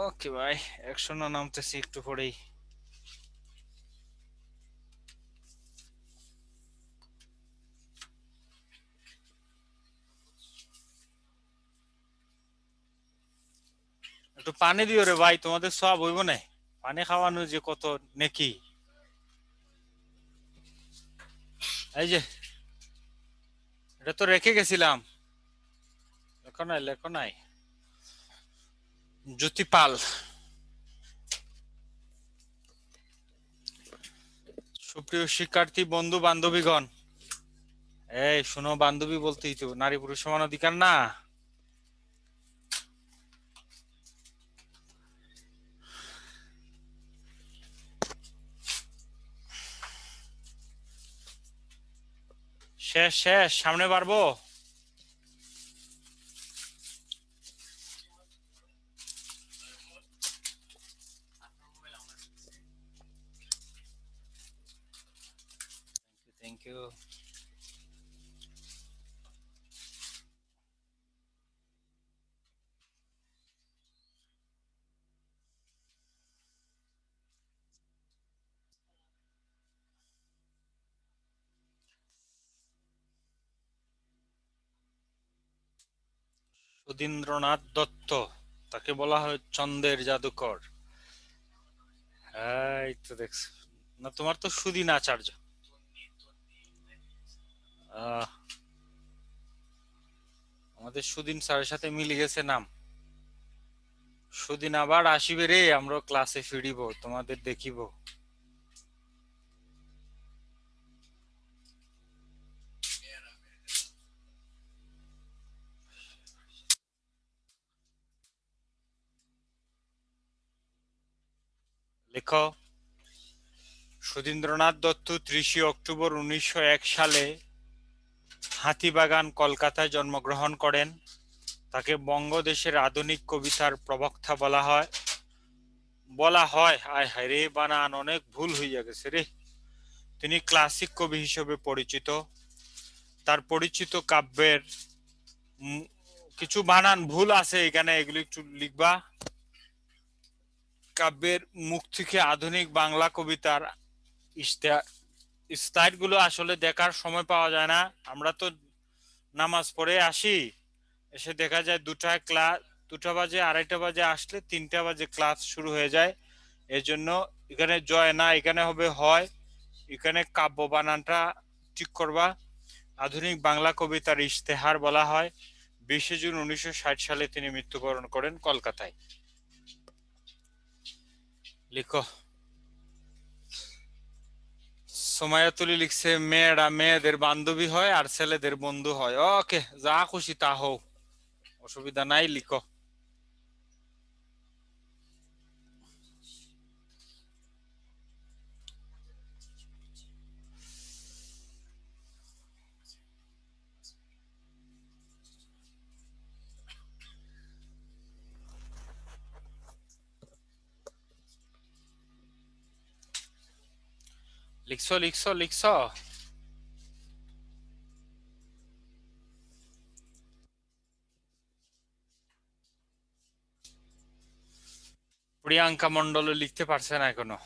ওকে ভাই, অ্যাকশনে নামতেছি একটু পরেই। একটু পানি দিও রে ভাই, তোমাদের সব হইব না? পানি খাওয়ানো যে কত নেকি। এই যে এটা তো রেখে গেছিলাম, লেখো নাই। জ্যোতি পাল। সুপ্রিয় শিক্ষার্থী বন্ধু বান্ধবীগণ, এই শোনো, বান্ধবী বলতেই তো, নারী পুরুষ সমান অধিকার না? শেষ শেষ, সামনে বাড়বো। ইউ। সুধীন্দ্রনাথ দত্ত, তাকে বলা হয় চন্দ্রের জাদুকর। হ্যাঁ এই তো দেখছি। না তোমার তো সুদিন আচার্য। আমাদের সুদিন স্যারের সাথে মিলে গেছে নাম। সুদিন আবার আসিবে রে, আমরা ক্লাসে ফিরিব, তোমাদের দেখিব। লেখো। সুধীন্দ্রনাথ দত্ত 30 অক্টোবর 1901 সালে হাতিবাগান, কলকাতায় জন্মগ্রহণ করেন। তাকে বঙ্গদেশের আধুনিক কবিতার প্রবক্তা বলা হয়। আয় হায় রে, বানান অনেক ভুল হইয়া গেছে রে। তিনি ক্লাসিক কবি হিসেবে পরিচিত। তার পরিচিত কাব্যের কিছু বানান ভুল আছে এখানে, এগুলি একটু লিখবা। কাব্যের মুখ থেকে আধুনিক বাংলা কবিতার স্টাইল গুলো আসলে দেখার সময় পাওয়া যায় না। আমরা তো নামাজ পড়ে আসি, এসে দেখা যায় 2টা বাজে, 2:30 বাজে আসলে 3টা বাজে ক্লাস শুরু হয়ে যায়। এর জন্য এখানে জয় না, এখানে হবে হয়। এখানে কাব্য বানানটা ঠিক করবা। আধুনিক বাংলা কবিতার ইশতেহার বলা হয়। 20 জুন 1960 সালে তিনি মৃত্যুবরণ করেন কলকাতায়। লিখো। সোমায়াতুলি লিখছে, মেয়েরা মেয়েদের বান্ধবী হয় আর ছেলেদের বন্ধু হয়। ওকে, যা খুশি তা হোক, অসুবিধা নাই, লিখো। লিখছো লিখছো লিখছো। প্রিয়াঙ্কা মন্ডল লিখতে পারছে না এখনো।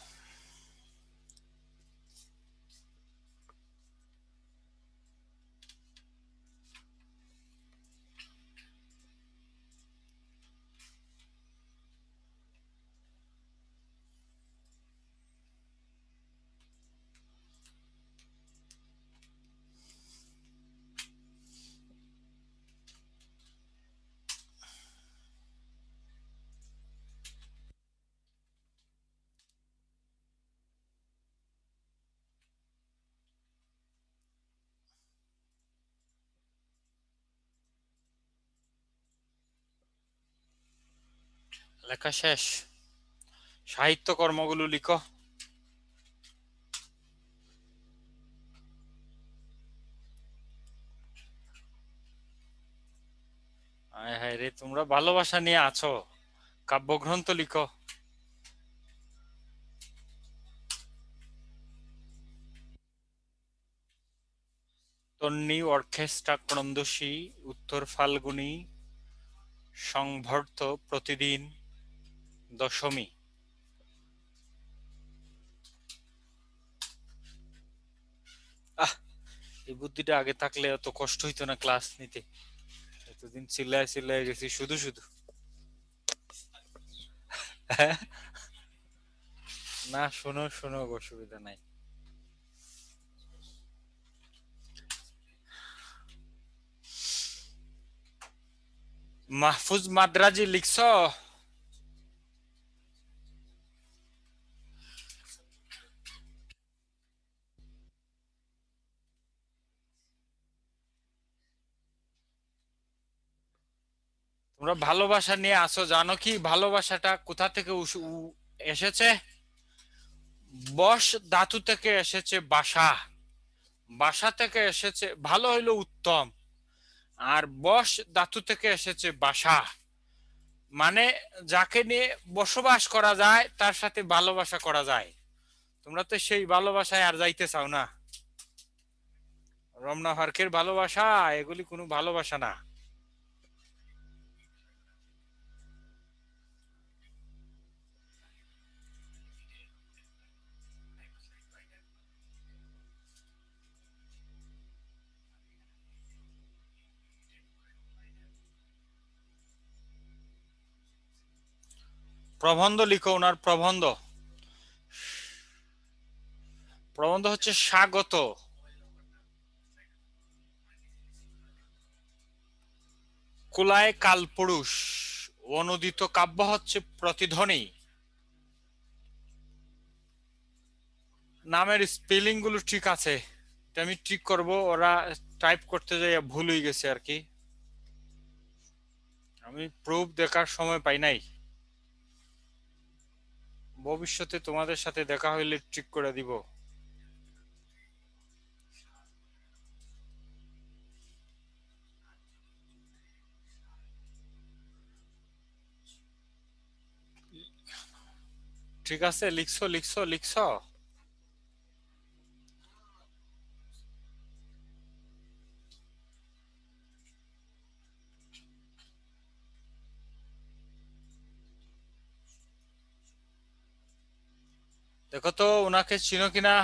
লেখা শেষ। সাহিত্য কর্মগুলো লিখো। আয় হায় রে, তোমরা ভালোবাসা নিয়ে আছো। কাব্যগ্রন্থ লিখো। তন্নি, অর্কেস্ট্রা ক্রন্দসী, উত্তর ফাল্গুনী, সংভর্ত, প্রতিদিন, দশমী। আহ, এই বুদ্ধিটা আগে থাকলে এত কষ্ট হইতো না ক্লাস নিতে। এতদিন চিল্লায় চিল্লায় গেছি শুধু শুধু। না, শোনো শোনো, অসুবিধা নাই। মাহফুজ মাদ্রাজি লিখছো। তোমরা ভালোবাসা নিয়ে আসো, জানো কি ভালোবাসাটা কোথা থেকে এসেছে? বস ধাতু থেকে এসেছে বাসা, বাসা থেকে এসেছে ভালো হইলো উত্তম, আর বস ধাতু থেকে এসেছে বাসা, মানে যাকে নিয়ে বসবাস করা যায় তার সাথে ভালোবাসা করা যায়। তোমরা তো সেই ভালোবাসায় আর যাইতে চাও না। রমনা পার্কের ভালোবাসা, এগুলি কোনো ভালোবাসা না। প্রবন্ধ লিখো, ওনার প্রবন্ধ। প্রবন্ধ হচ্ছে স্বাগত। কুলায় কালপুরুষ, অনুদিত কাব্য হচ্ছে প্রতিধ্বনি। নামের স্পেলিং গুলো ঠিক আছে, এটা আমি ঠিক করব, ওরা টাইপ করতে যাই ভুল হয়ে গেছে আর কি, আমি প্রুফ দেখার সময় পাই নাই। ভবিষ্যতে তোমাদের সাথে দেখা হইলে ঠিক করে দিব। ঠিক আছে, লিখছো লিখছো লিখছো। দেখো তো ওনাকে চিনো কিনা।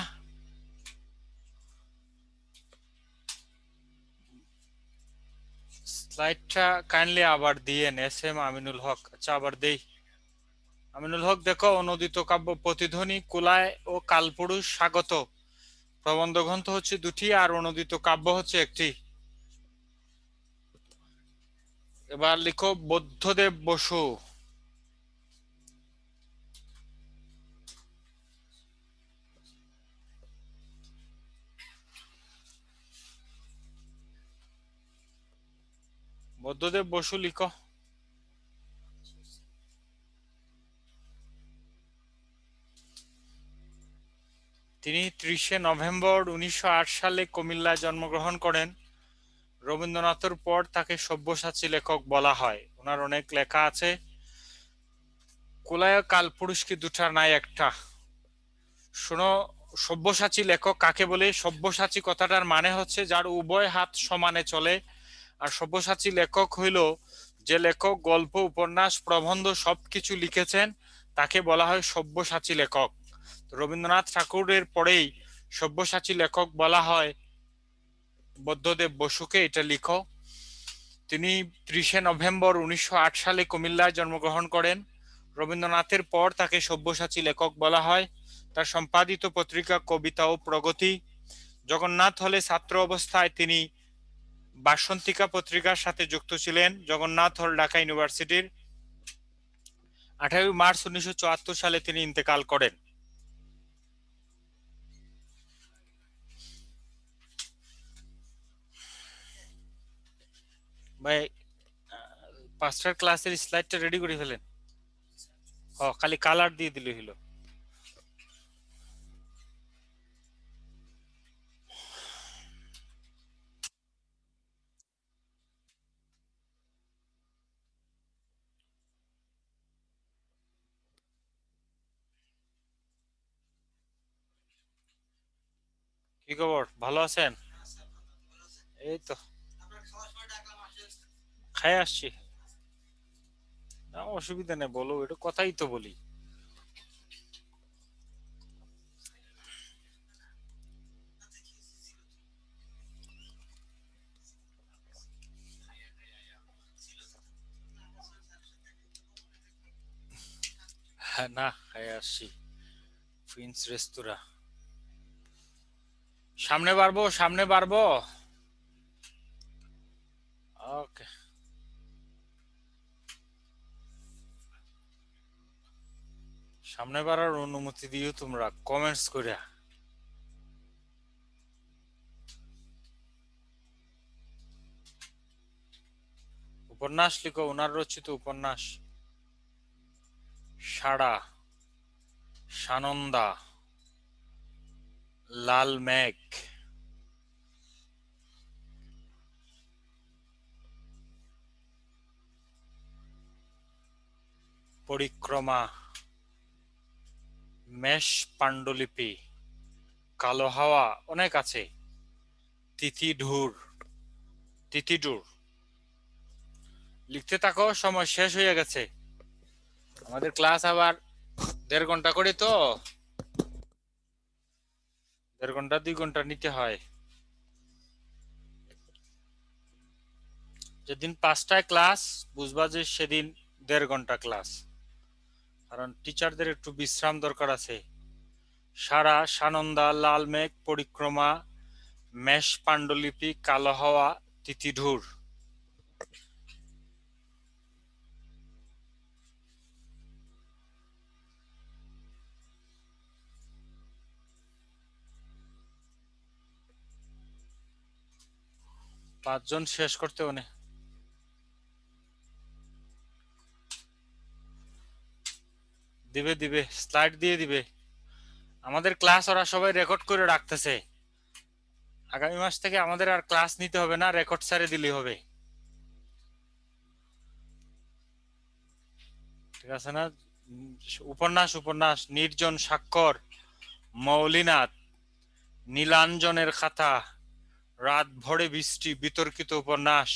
স্লাইডটা কাইন্ডলি আবার দিয়েন, এস এম আমিনুল হক। আচ্ছা আবার দেই। আমিনুল হক, দেখো, অনূদিত কাব্য প্রতিধ্বনি, কুলায় ও কালপুরুষ স্বাগত। প্রবন্ধ গ্রন্থ হচ্ছে দুটি আর অনূদিত কাব্য হচ্ছে একটি। এবার লিখো বুদ্ধদেব বসু। বুদ্ধদেব বসু লিখো। তিনি 30শে নভেম্বর 1908 সালে কুমিল্লায় জন্মগ্রহণ করেন। রবীন্দ্রনাথের পর তাকে সব্যসাচী লেখক বলা হয়। ওনার অনেক লেখা আছে। কুলায় কালপুরুষ কি দুটা নাই একটা। শোনো, সব্যসাচী লেখক কাকে বলে? সব্যসাচী কথাটার মানে হচ্ছে যার উভয় হাত সমানে চলে। আর সব্যসাচী লেখক হইল যে লেখক গল্প, উপন্যাস, প্রবন্ধ সবকিছু লিখেছেন, তাকে বলা হয় সব্যসাচী লেখক। রবীন্দ্রনাথ ঠাকুরের পরেই সব্যসাচী লেখক বলা হয় বুদ্ধদেব বসুকে। এটা লিখো। তিনি 30শে নভেম্বর 1908 সালে কুমিল্লায় জন্মগ্রহণ করেন। রবীন্দ্রনাথের পর তাকে সব্যসাচী লেখক বলা হয়। তার সম্পাদিত পত্রিকা কবিতা ও প্রগতি। জগন্নাথ হলে ছাত্র অবস্থায় তিনি বাসন্তিকা পত্রিকার সাথে যুক্ত ছিলেন। জগন্নাথ হল ঢাকা ইউনিভার্সিটির। 18 মার্চ 1974 সালে তিনি ইন্তেকাল করেন। ভাই, পাঁচটার ক্লাসের স্লাইডটা রেডি করে ফেলেন। খালি কালার দিয়ে দিলে হলো। কি খবর, ভালো আছেন? এই তো খাই আসছি। না, অসুবিধা নেই, বলো, এটা কথাই তো বলি। হ্যাঁ, না, খাই আসছি। প্রিন্স রেস্তোরাঁ। সামনে বাড়বো, সামনে বাড়বো। ওকে, সামনে বাড়ার অনুমতি দিও তোমরা কমেন্টস করে। উপন্যাস লিখো, ওনার রচিত উপন্যাস। সাড়া, সানন্দা, লাল মেঘ, পরিক্রমা, মেষ পাণ্ডুলিপি, কালো হাওয়া, অনেক আছে। তিথিধুর, তিথিডুর। লিখতে থাকো, সময় শেষ হয়ে গেছে। আমাদের ক্লাস আবার 1.5 ঘন্টা করে, তো 1.5 ঘন্টা 2 ঘন্টা নিতে হয়। যেদিন 5টায় ক্লাস, বুঝবা যে সেদিন 1.5 ঘন্টা ক্লাস, কারণ টিচারদের একটু বিশ্রাম দরকার আছে। সারা, সানন্দা, লাল মেঘ, পরিক্রমা, মেষ পাণ্ডুলিপি, কালো হাওয়া, তিথিধুর। পাঁচজন শেষ করতে অনেক দিবে, দিবে স্লাইড দিয়ে দিবে। আমাদের ক্লাস ওরা সবাই রেকর্ড করে রাখতেছে। আগামী মাস থেকে আমাদের আর ক্লাস নিতে হবে না, রেকর্ড ছেড়ে দিলেই হবে, ঠিক আছে না? উপন্যাস, উপন্যাস নির্জন স্বাক্ষর, মৌলিনাথ, নীলাঞ্জনের খাতা, রাত ভরে বৃষ্টি, বিতর্কিত উপন্যাস,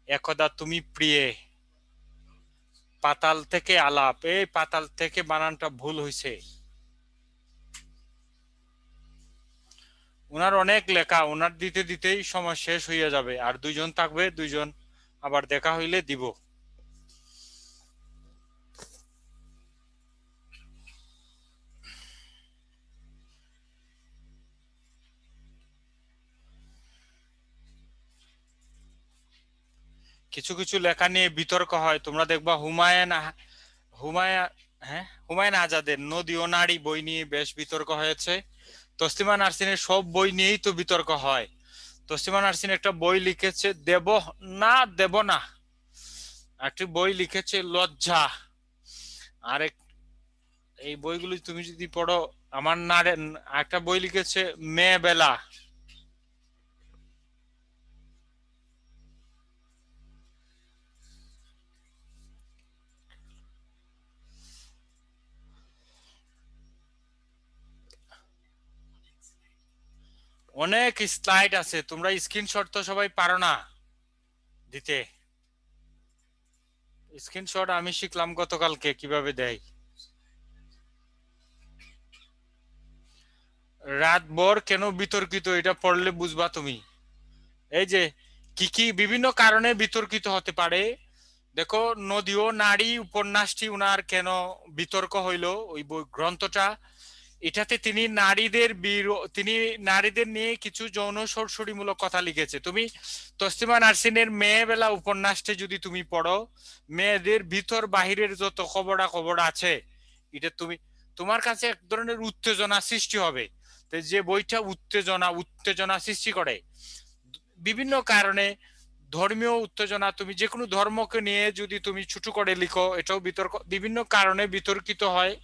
একদা তুমি প্রিয়ে, পাতাল থেকে আলাপ। এই পাতাল থেকে বানানটা ভুল হয়েছে। ওনার অনেক লেখা, ওনার দিতে দিতেই সময় শেষ হয়ে যাবে। আর 2 জন থাকবে, 2 জন আবার দেখা হইলে দিব। কিছু কিছু লেখা নিয়ে বিতর্ক হয়, তোমরা দেখবা হুমায়ুন আজাদের নদী ও নারী বই নিয়ে বেশ বিতর্ক হয়েছে। তসলিমা নাসরিনের সব বই নিয়েই তো বিতর্ক হয়। তসলিমা নাসরিন একটা বই লিখেছে দেব না দেব না, একটি বই লিখেছে লজ্জা, আরেক এই বইগুলি তুমি যদি পড়ো, আমার নারে একটা বই লিখেছে মেয়ে বেলা। অনেক স্লাইড আছে, তোমরা স্ক্রিনশট তো সবাই পারো না দিতে। স্ক্রিনশট আমি শিখলাম গতকালকে কিভাবে দেয়। রাতভর কেন বিতর্কিত, এটা পড়লে বুঝবা তুমি। এই যে কি কি বিভিন্ন কারণে বিতর্কিত হতে পারে। দেখো, নদী ও নারী উপন্যাসটি উনার কেন বিতর্ক হইলো, ওই বই গ্রন্থটা, এটাতে তিনি নারীদের নিয়ে কিছু যৌন সরসরিমূলক কথা লিখেছে। তুমি তসলিমা নাসরিনের মেয়েবেলা উপন্যাসটি যদি তুমি পড়ো, মেয়েদের ভিতর বাহিরের যত খবরা খবর আছে, এটা তোমার কাছে এক ধরনের উত্তেজনা সৃষ্টি হবে। যে বইটা উত্তেজনা সৃষ্টি করে বিভিন্ন কারণে, ধর্মীয় উত্তেজনা, তুমি যে কোনো ধর্মকে নিয়ে যদি তুমি ছোট করে লিখো, এটাও বিতর্ক, বিভিন্ন কারণে বিতর্কিত হয়।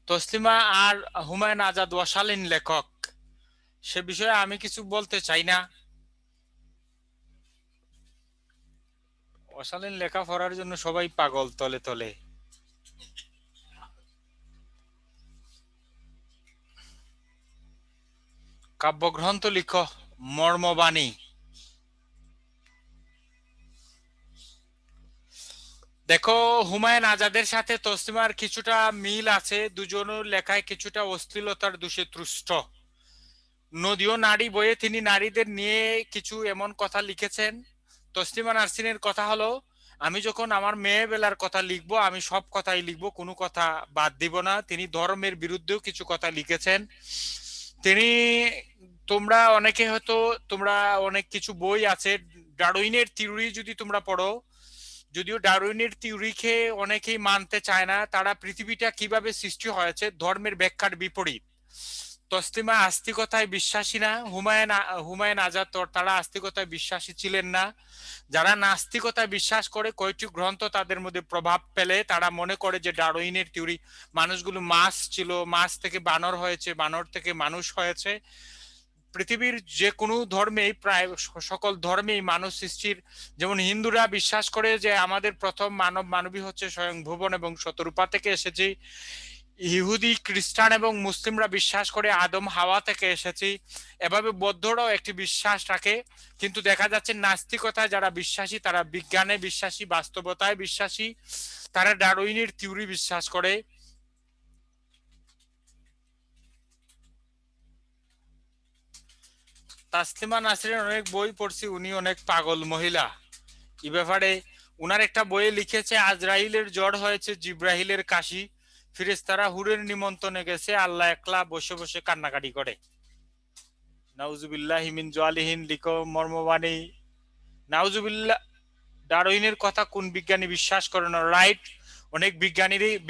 তসলিমা আর হুমায়ুন আজাদ অশালীন লেখক, সে বিষয়ে আমি কিছু বলতে চাই না। অশালীন লেখা পড়ার জন্য সবাই পাগল তলে তলে। কাব্যগ্রন্থ লিখো, মর্মবাণী। দেখো, হুমায়ুন আজাদের সাথে তসলিমার কিছুটা মিল আছে, দুজনের লেখায় কিছুটা অশ্লীলতার দোষে তুষ্ট। নদীও নারী বইয়ে তিনি নারীদের নিয়ে কিছু এমন কথা লিখেছেন। তসলিমা নাসরিনের কথা হলো, আমি যখন আমার মেয়ে বেলার কথা লিখবো, আমি সব কথাই লিখবো, কোনো কথা বাদ দিব না। তিনি ধর্মের বিরুদ্ধেও কিছু কথা লিখেছেন। তিনি তোমরা অনেকে হয়তো তোমরা অনেক কিছু বই আছে, ডারউইনের থিওরি যদি তোমরা পড়ো, যদিও ডারউইনের থিওরিকে অনেকেই মানতে চায় না, তারা পৃথিবীটা কিভাবে সৃষ্টি হয়েছে ধর্মের ব্যাখ্যার বিপরীত। তসলিমা আস্তিকতায় বিশ্বাসী না, হুমায়ুন আজাদ তারা আস্তিকতায় বিশ্বাসী ছিলেন না। যারা নাস্তিকতায় বিশ্বাস করে, কয়েকটি গ্রন্থ তাদের মধ্যে প্রভাব ফেলে, তারা মনে করে যে ডারউইনের থিওরি, মানুষগুলো মাছ ছিল, মাছ থেকে বানর হয়েছে, বানর থেকে মানুষ হয়েছে। পৃথিবীর যে কোনো ধর্মেই, প্রায় সকল ধর্মেই মানুষ সৃষ্টির, যেমন হিন্দুরা বিশ্বাস করে যে আমাদের প্রথম মানবী হচ্ছে স্বয়ং ভুবন এবং শতরূপা থেকে এসেছি। ইহুদি, খ্রিস্টান এবং মুসলিমরা বিশ্বাস করে আদম হাওয়া থেকে এসেছি, এভাবে বৌদ্ধরাও একটি বিশ্বাস রাখে। কিন্তু দেখা যাচ্ছে নাস্তিকতায় যারা বিশ্বাসী তারা বিজ্ঞানে বিশ্বাসী, বাস্তবতায় বিশ্বাসী, তারা ডারউইনের থিওরি বিশ্বাস করে। তাসলিমা নাসরিনের অনেক বই পড়ছি, উনি অনেক পাগল মহিলা এই ব্যাপারে। উনার একটা বইয়ে লিখেছে আজরাইলের জ্বর হয়েছে, জিব্রাহিলের কাশি, ফিরেশতারা হুরের নিমন্ত্রণে গেছে, আল্লাহ একলা বসে বসে কান্নাকাটি করে। নাউজুবিল্লাহি মিন জালিহিন লিখো মর্মবাণী। নাউজুবিল্লাহ। ডারউইনের কথা কোন বিজ্ঞানী বিশ্বাস করে না? রাইট। অনেক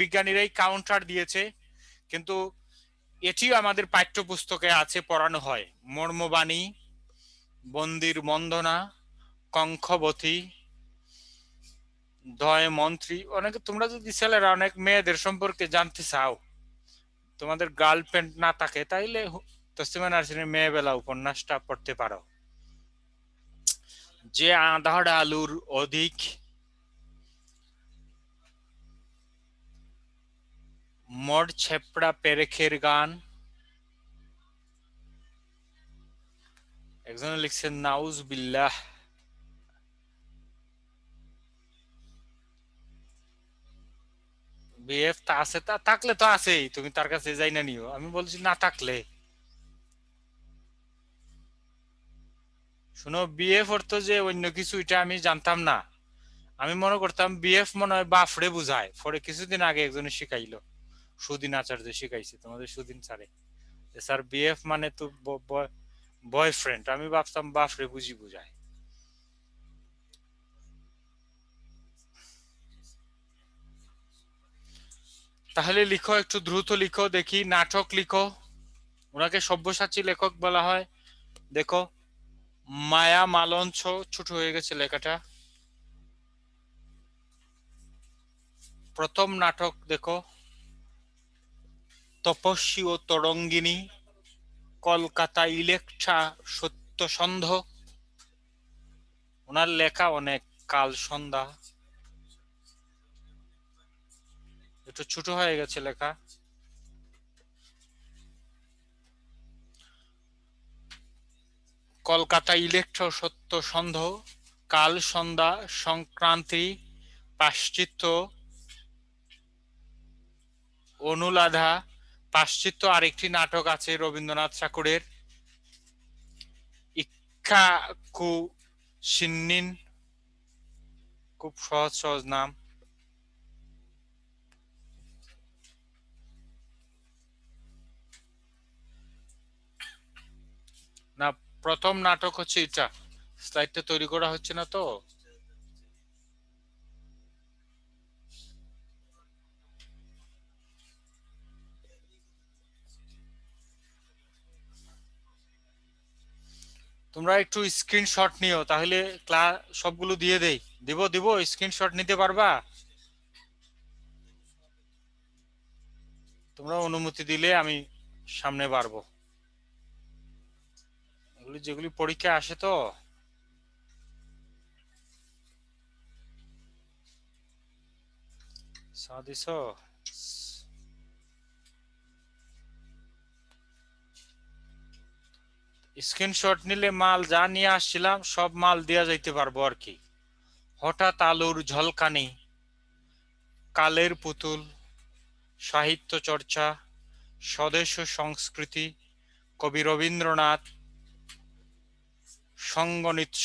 বিজ্ঞানীরাই কাউন্টার দিয়েছে, কিন্তু এটিও আমাদের পাঠ্যপুস্তকে আছে, পড়ানো হয়। মর্মবাণী, বন্দির বন্দনা, কঙ্খবতী, দয় মন্ত্রী। অনেকে, তোমরা যদি ছেলেরা অনেক মেয়েদের সম্পর্কে জানতে চাও, তোমাদের গার্লফ্রেন্ড না থাকে, তাইলে তসলিমা নার্সিনের মেয়েবেলা উপন্যাসটা পড়তে পারো। যে আধার আলুর অধিক, মর ছেপড়া পেরেখের গান। একজনে লিখছেন নাউজ বিল্লাহ। বিএফ তা আছে, তা থাকলে তো আছেই, তুমি তার কাছে যাই না নিও, আমি বলছি না থাকলে। শুনো, বিএফ অর্থ যে অন্য কিছু এটা আমি জানতাম না। আমি মনে করতাম বিএফ মনে হয় বাফরে বুঝায়, পরে কিছুদিন আগে একজনে শিখাইলো, সুদিন আচার্য শিখাইছে, তোমাদের সুদিন স্যারে, স্যার বিএফ মানে তো বয়ফ্রেন্ড। আমি ভাবতাম বাফরে বুঝি বুঝায়। তাহলে লিখো, একটু দ্রুত লিখো দেখি। নাটক লিখো। ওনাকে সব্যসাচী লেখক বলা হয়। দেখো, মায়া মালঞ্চ, ছোট হয়ে গেছে লেখাটা। প্রথম নাটক দেখো, তপস্বী ও তরঙ্গিনী, কলকাতা ইলেকট্রা, সত্যসন্ধ। ওনার লেখা অনেক। কাল সন্ধ্যা, একটু ছোট হয়ে গেছে লেখা। কলকাতা ইলেকট্রা, সত্যসন্ধ, কাল সন্ধ্যা, সংক্রান্তি, পাশ্চিত্য, অনুলাধা। পাশ্চিত্য আরেকটি নাটক আছে রবীন্দ্রনাথ ঠাকুরের, ইক্কাকু সিন্নিন। খুব সহজ সহজ নাম। না, প্রথম নাটক হচ্ছে এটা। স্লাইডটা তৈরি করা হচ্ছে না তো। তোমরা একটু স্ক্রিনশট নিও, তাহলে ক্লাস সবগুলো দিয়ে দেই। দিব স্ক্রিনশট নিতে পারবা? তোমরা অনুমতি দিলে আমি সামনে বাড়বো। এগুলি যেগুলি পরীক্ষা আসে তো। সাদিস, স্ক্রিনশট নিলে মাল যা নিয়ে আসছিলাম সব মাল দেওয়া যাইতে পারবো আর কি। হঠাৎ আলোর ঝলকানি, কালের পুতুল, সাহিত্য চর্চা, স্বদেশ সংস্কৃতি, কবি রবীন্দ্রনাথ,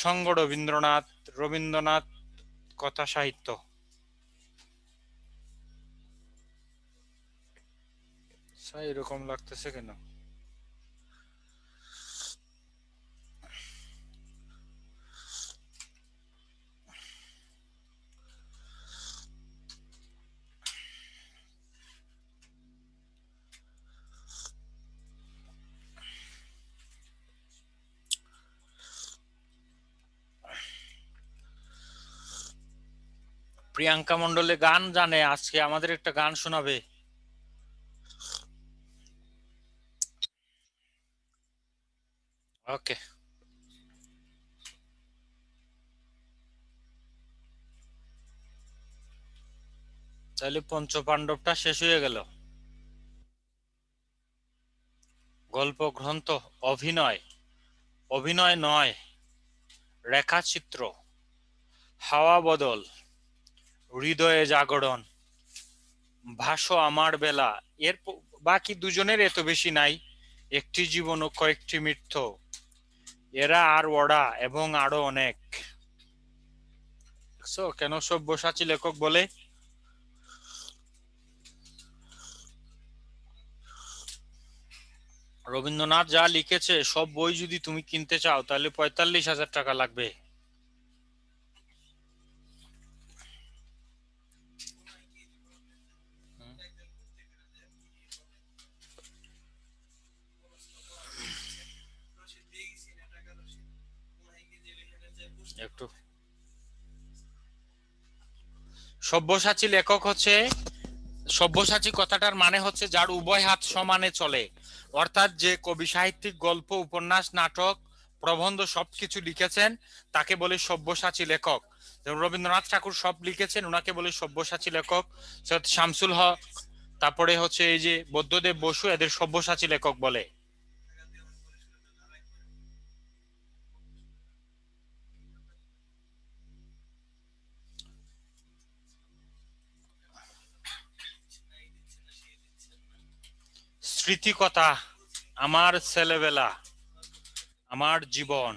সঙ্গ রবীন্দ্রনাথ, রবীন্দ্রনাথ কথা সাহিত্য। এরকম লাগতেছে কেন? প্রিয়াঙ্কা মন্ডলে গান জানে, আজকে আমাদের একটা গান শোনাবে। ওকে, তাহলে পঞ্চ পাণ্ডবটা শেষ হয়ে গেল। গল্প গ্রন্থ, অভিনয়, অভিনয় নয়, রেখাচিত্র, হাওয়া বদল, হৃদয়ে জাগরণ, ভাসো আমার বেলা। এর বাকি দুজনের এত বেশি নাই। একটি জীবন ও কয়েকটি মৃত্যু, এরা আর ওরা এবং আরো অনেক। কেন সব্যসাচী লেখক বলে? রবীন্দ্রনাথ যা লিখেছে সব বই যদি তুমি কিনতে চাও তাহলে 45,000 টাকা লাগবে। একটু সব্যসাচী লেখক হচ্ছে, সব্যসাচী কথাটার মানে হচ্ছে যার উভয় হাত সমানে চলে, অর্থাৎ যে কবি সাহিত্যিক গল্প, উপন্যাস, নাটক, প্রবন্ধ সবকিছু লিখেছেন তাকে বলে সব্যসাচী লেখক। যেমন রবীন্দ্রনাথ ঠাকুর সব লিখেছেন, ওনাকে বলে সব্যসাচী লেখক। সৈয়দ শামসুল হক, তারপরে হচ্ছে এই যে বুদ্ধদেব বসু, এদের সব্যসাচী লেখক বলে। স্মৃতিকথা, আমার ছেলেবেলা, আমার জীবন।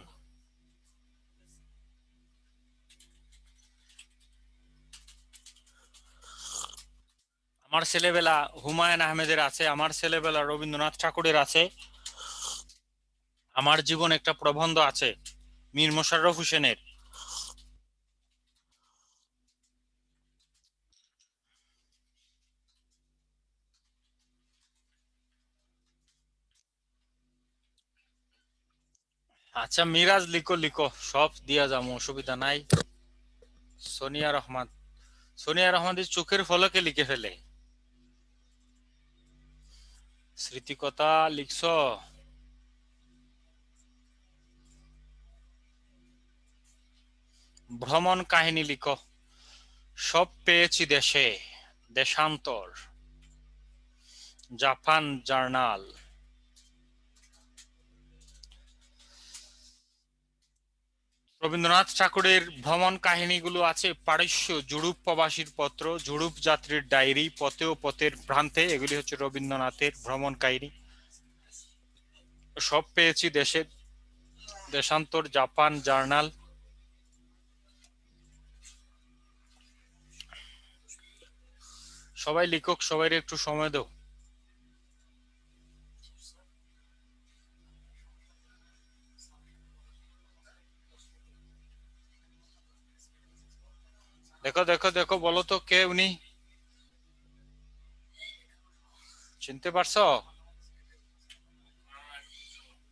আমার ছেলেবেলা হুমায়ুন আহমেদের আছে, আমার ছেলেবেলা রবীন্দ্রনাথ ঠাকুরের আছে, আমার জীবন একটা প্রবন্ধ আছে মীর মোশাররফ হোসেনের। আচ্ছা মিরাজ, লিখো লিখো, সব দিয়া যাবো, অসুবিধা নাই। সোনিয়া রহমান, সোনিয়া রহমানের চোখের ফলকে লিখে ফেলে। স্মৃতিকথা লিখছ? ভ্রমণ কাহিনী লিখো, সব পেয়েছি দেশে, দেশান্তর, জাপান জার্নাল। রবীন্দ্রনাথ ঠাকুরের ভ্রমণ কাহিনীগুলো আছে পারস্য, জুড়ুপ প্রবাসীর পত্র, জুড়ুপ যাত্রীর ডায়েরি, পথে ও পথের ভ্রান্তে, এগুলি হচ্ছে রবীন্দ্রনাথের ভ্রমণ কাহিনী। সব পেয়েছি দেশে, দেশান্তর, জাপান জার্নাল। সবাই লিখুক, সবাই একটু সময় দাও। দেখো দেখো দেখো, বলো তো কে উনি, চিনতে পারছো?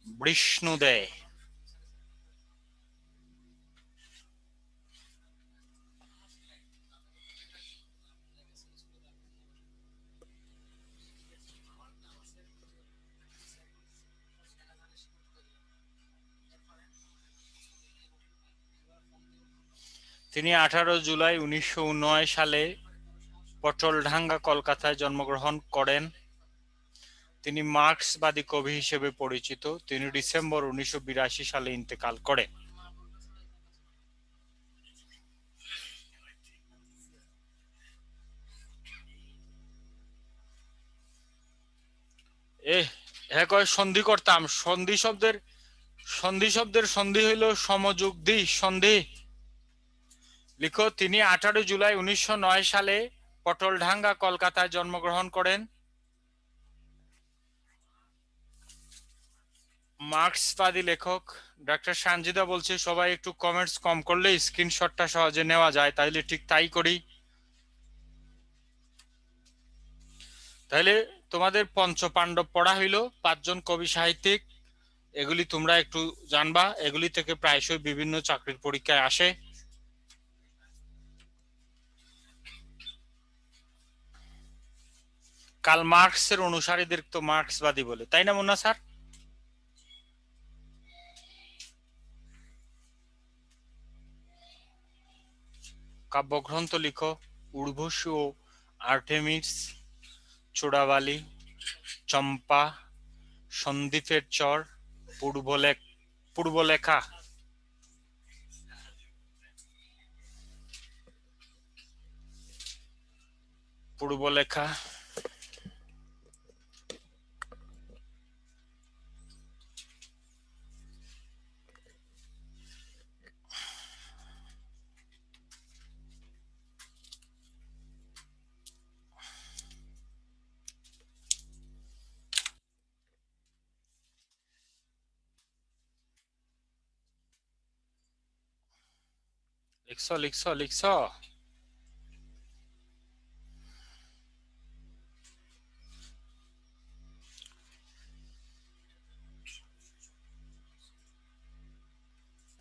বিষ্ণু দে। তিনি 18 জুলাই 1909 সালে পটলডাঙ্গা, কলকাতায় জন্মগ্রহণ করেন। তিনি মার্ক্সবাদী কবি হিসেবে পরিচিত। তিনি ডিসেম্বর 1982 সালে ইন্তেকাল করেন। হ্যাঁ কয় সন্ধি করতাম, সন্ধি শব্দের সন্ধি হইল সমযুক্তি সন্ধি। লিখো, তিনি 18 জুলাই 1909 সালে পটলডাঙ্গা, কলকাতায় জন্মগ্রহণ করেন। মার্ক্সবাদী লেখক। ডক্টর সানজিদা বলছে সবাই একটু কমেন্টস কম করলে স্ক্রিনশটটা সহজে নেওয়া যায়, তাইলে ঠিক তাই করি। তাইলে তোমাদের পঞ্চপাণ্ডব পড়া হইল, 5 জন কবি সাহিত্যিক, এগুলি তোমরা একটু জানবা, এগুলি থেকে প্রায়শই বিভিন্ন চাকরির পরীক্ষায় আসে। কার্ল মার্কসের অনুসারীদের তো মার্ক্সবাদী বলে, তাই না মুন্না স্যার? কাব্যগ্রন্থ লিখো, উর্বশী ও আর্টেমিস, চোরাবালি, চম্পা, সন্দ্বীপের চর, পূর্বলেখা। পূর্বলেখা। লিখছো লিখছো লিখছো?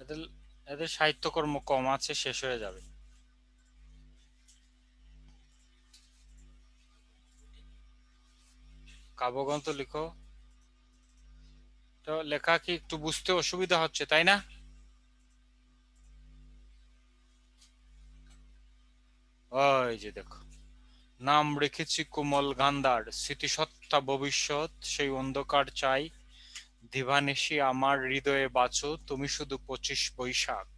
এদের এদের সাহিত্যকর্ম কম আছে, শেষ হয়ে যাবে। কাব্যগ্রন্থ লিখো। তো লেখা কি একটু বুঝতে অসুবিধা হচ্ছে, তাই না? ওই যে দেখো, নাম রেখেছি কোমল গান্ধার, স্মৃতিসত্তা ভবিষ্যৎ, সেই অন্ধকার চাই, দিবানিশি আমার হৃদয়ে বাঁচো, তুমি শুধু 25 বৈশাখ।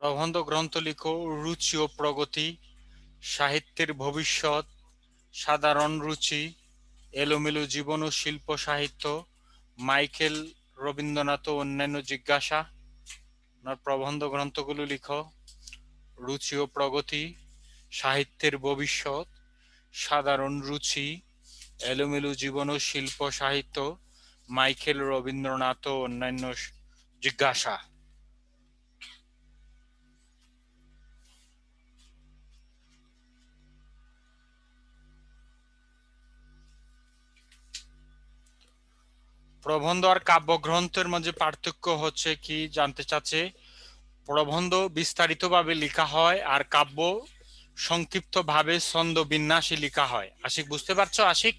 প্রবন্ধ গ্রন্থ লিখো, রুচি ও প্রগতি, সাহিত্যের ভবিষ্যৎ, সাধারণ রুচি, এলোমেলো জীবন ও শিল্প সাহিত্য, মাইকেল রবীন্দ্রনাথ ও অন্যান্য জিজ্ঞাসা। আপনার প্রবন্ধ গ্রন্থগুলো লিখো, রুচি ও প্রগতি, সাহিত্যের ভবিষ্যৎ, সাধারণ রুচি, এলোমেলো জীবন ও শিল্প সাহিত্য, মাইকেল রবীন্দ্রনাথ ও অন্যান্য জিজ্ঞাসা। প্রবন্ধ আর কাব্যগ্রন্থের মধ্যে পার্থক্য হচ্ছে কি জানতে চাচ্ছে? প্রবন্ধ বিস্তারিতভাবে লেখা হয় আর কাব্য সংক্ষিপ্তভাবে ছন্দ বিন্যাসে লেখা হয়। আশিক, বুঝতে পারছো আশিক?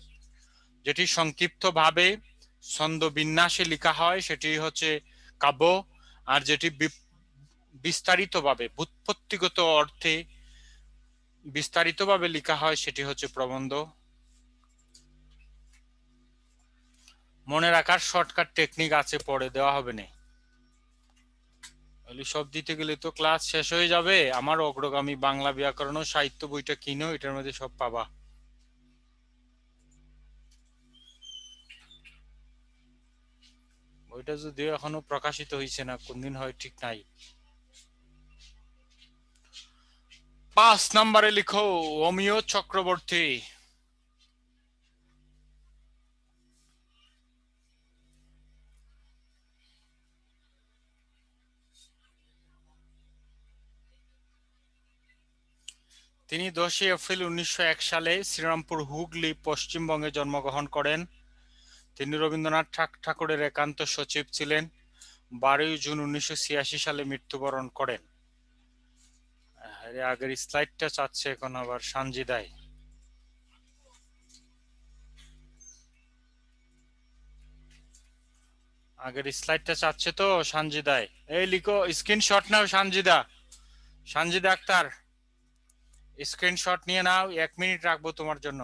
যেটি সংক্ষিপ্তভাবে ছন্দ বিন্যাসে লেখা হয় সেটি হচ্ছে কাব্য, আর যেটি বিস্তারিতভাবে ব্যুৎপত্তিগত অর্থে বিস্তারিতভাবে লেখা হয় সেটি হচ্ছে প্রবন্ধ। মনে রাখার শর্টকাট টেকনিক আছে, পড়ে দেওয়া হবে না। সব দিতে গেলে তো ক্লাস শেষ হয়ে যাবে। আমার অগ্রগামী বাংলা ব্যাকরণ ও সাহিত্য বইটা কিনো, এটার মধ্যে সব পাবা। বইটা যদিও এখনো প্রকাশিত হয়েছে না, কোনদিন হয় ঠিক নাই। 5 নম্বরে লিখো, অমিয় চক্রবর্তী। তিনি 10 এপ্রিল 1901 সালে শ্রীরামপুর, হুগলি, পশ্চিমবঙ্গে জন্মগ্রহণ করেন। তিনি রবীন্দ্রনাথ ঠাকুরের একান্ত সচিব ছিলেন। 12 জুন 1986 সালে মৃত্যুবরণ করেন। আগের স্লাইডটা চাচ্ছে এখন আবার সানজিদাই। আগের স্লাইডটা চাচ্ছে তো সানজিদাই। এই লিখো, স্ক্রিনশট নাও সানজিদা, সানজিদা আক্তার, স্ক্রিনশট নিয়ে নাও, 1 মিনিট রাখবো তোমার জন্য।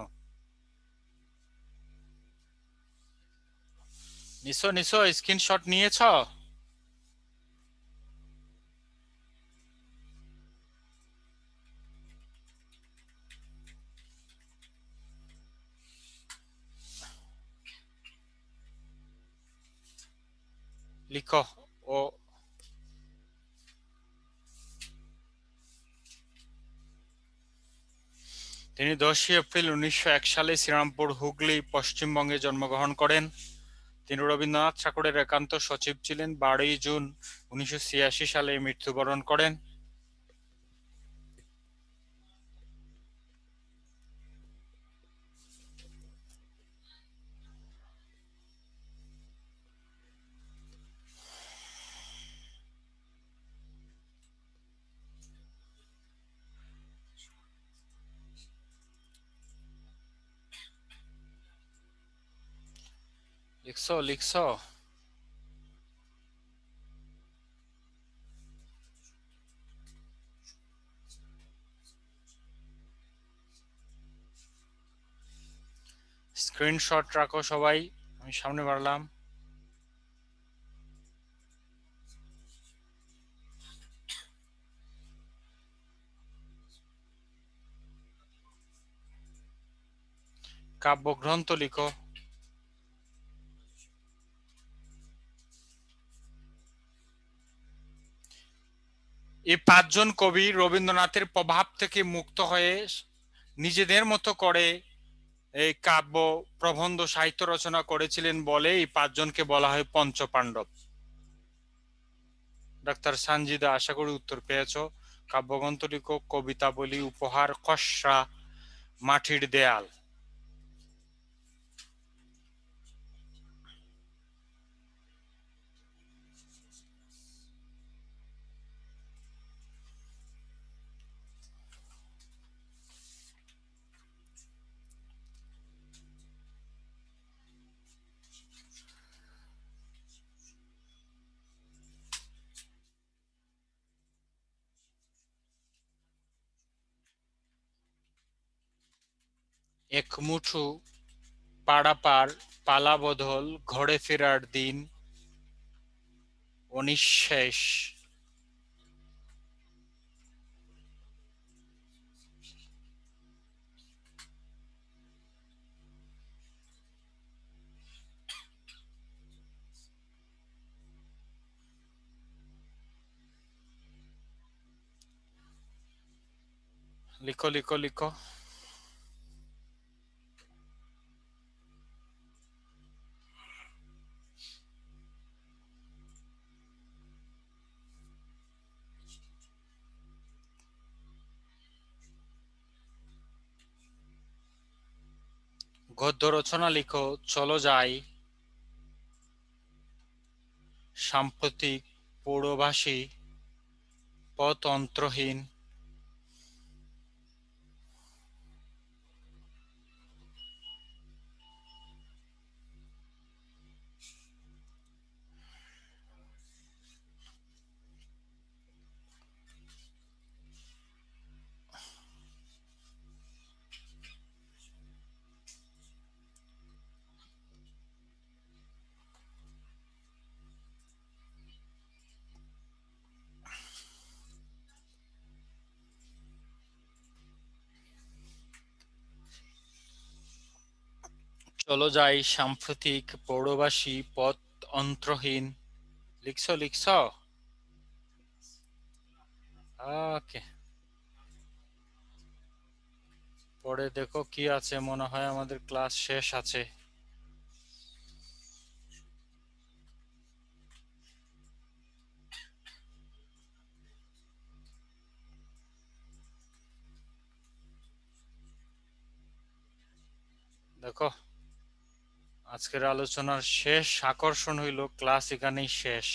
নিছো নিছো, স্ক্রিনশট নিয়েছ? লিখো। ও তিনি 10 এপ্রিল 1901 সালে শ্রীরামপুর, হুগলি, পশ্চিমবঙ্গে জন্মগ্রহণ করেন। তিনি রবীন্দ্রনাথ ঠাকুরের একান্ত সচিব ছিলেন। 12 জুন 1986 সালে মৃত্যুবরণ করেন। লিখছো লিখছো। স্ক্রিনশট রাখো সবাই। আমি সামনে বাড়লাম। কাব্যগ্রন্থ লিখো। এই 5 জন কবি রবীন্দ্রনাথের প্রভাব থেকে মুক্ত হয়ে নিজেদের মতো করে এই কাব্য, প্রবন্ধ, সাহিত্য রচনা করেছিলেন বলে এই 5 জনকে বলা হয় পঞ্চপাণ্ডব। ডাক্তার সানজিদা, আশা করি উত্তর পেয়েছো। কাব্যগ্রন্থ লিখো, কবিতা বলি, উপহার, খসড়া, মাটির দেয়াল। এক মুঠো পাড়াপার, পালা বদল, ঘরে ফেরার দিন, অনিঃশেষ। লিখো লিখো লিখো। গদ্য রচনা লিখো, চলো যাই, সাম্প্রতিক, পৌরবাসী, পথ অন্তরহীন। চলো যাই, সাম্প্রতিক, পৌরবাসী, পথ অন্তরহীন। লিখছো লিখছো। ওকে, পরে দেখো কি আছে। মনে হয় আমাদের ক্লাস শেষ আছে। দেখো, আজকের আলোচনার শেষ আকর্ষণ হইল ক্লাস এখানেই শেষ।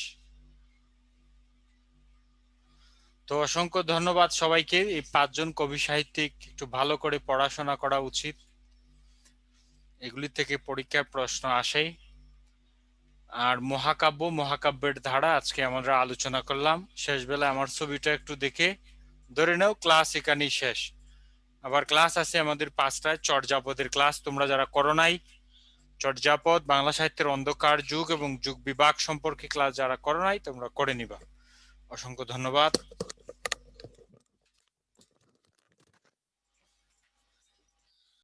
তো অসংখ্য ধন্যবাদ সবাইকে। এই 5 জন কবি সাহিত্যিক একটু ভালো করে পড়াশোনা করা উচিত, এগুলি থেকে পরীক্ষার প্রশ্ন আসেই। আর মহাকাব্য, মহাকাব্যের ধারা আজকে আমরা আলোচনা করলাম। শেষ বেলায় আমার ছবিটা একটু দেখে ধরে নাও ক্লাস এখানেই শেষ। আবার ক্লাস আছে আমাদের 5টায়, চর্যাপদের ক্লাস। তোমরা যারা করো নাই, চর্যাপদ, বাংলা সাহিত্যের অন্ধকার যুগ এবং যুগ বিভাগ সম্পর্কে ক্লাস যারা করো নাই, তোমরা করে নিবা। অসংখ্য ধন্যবাদ।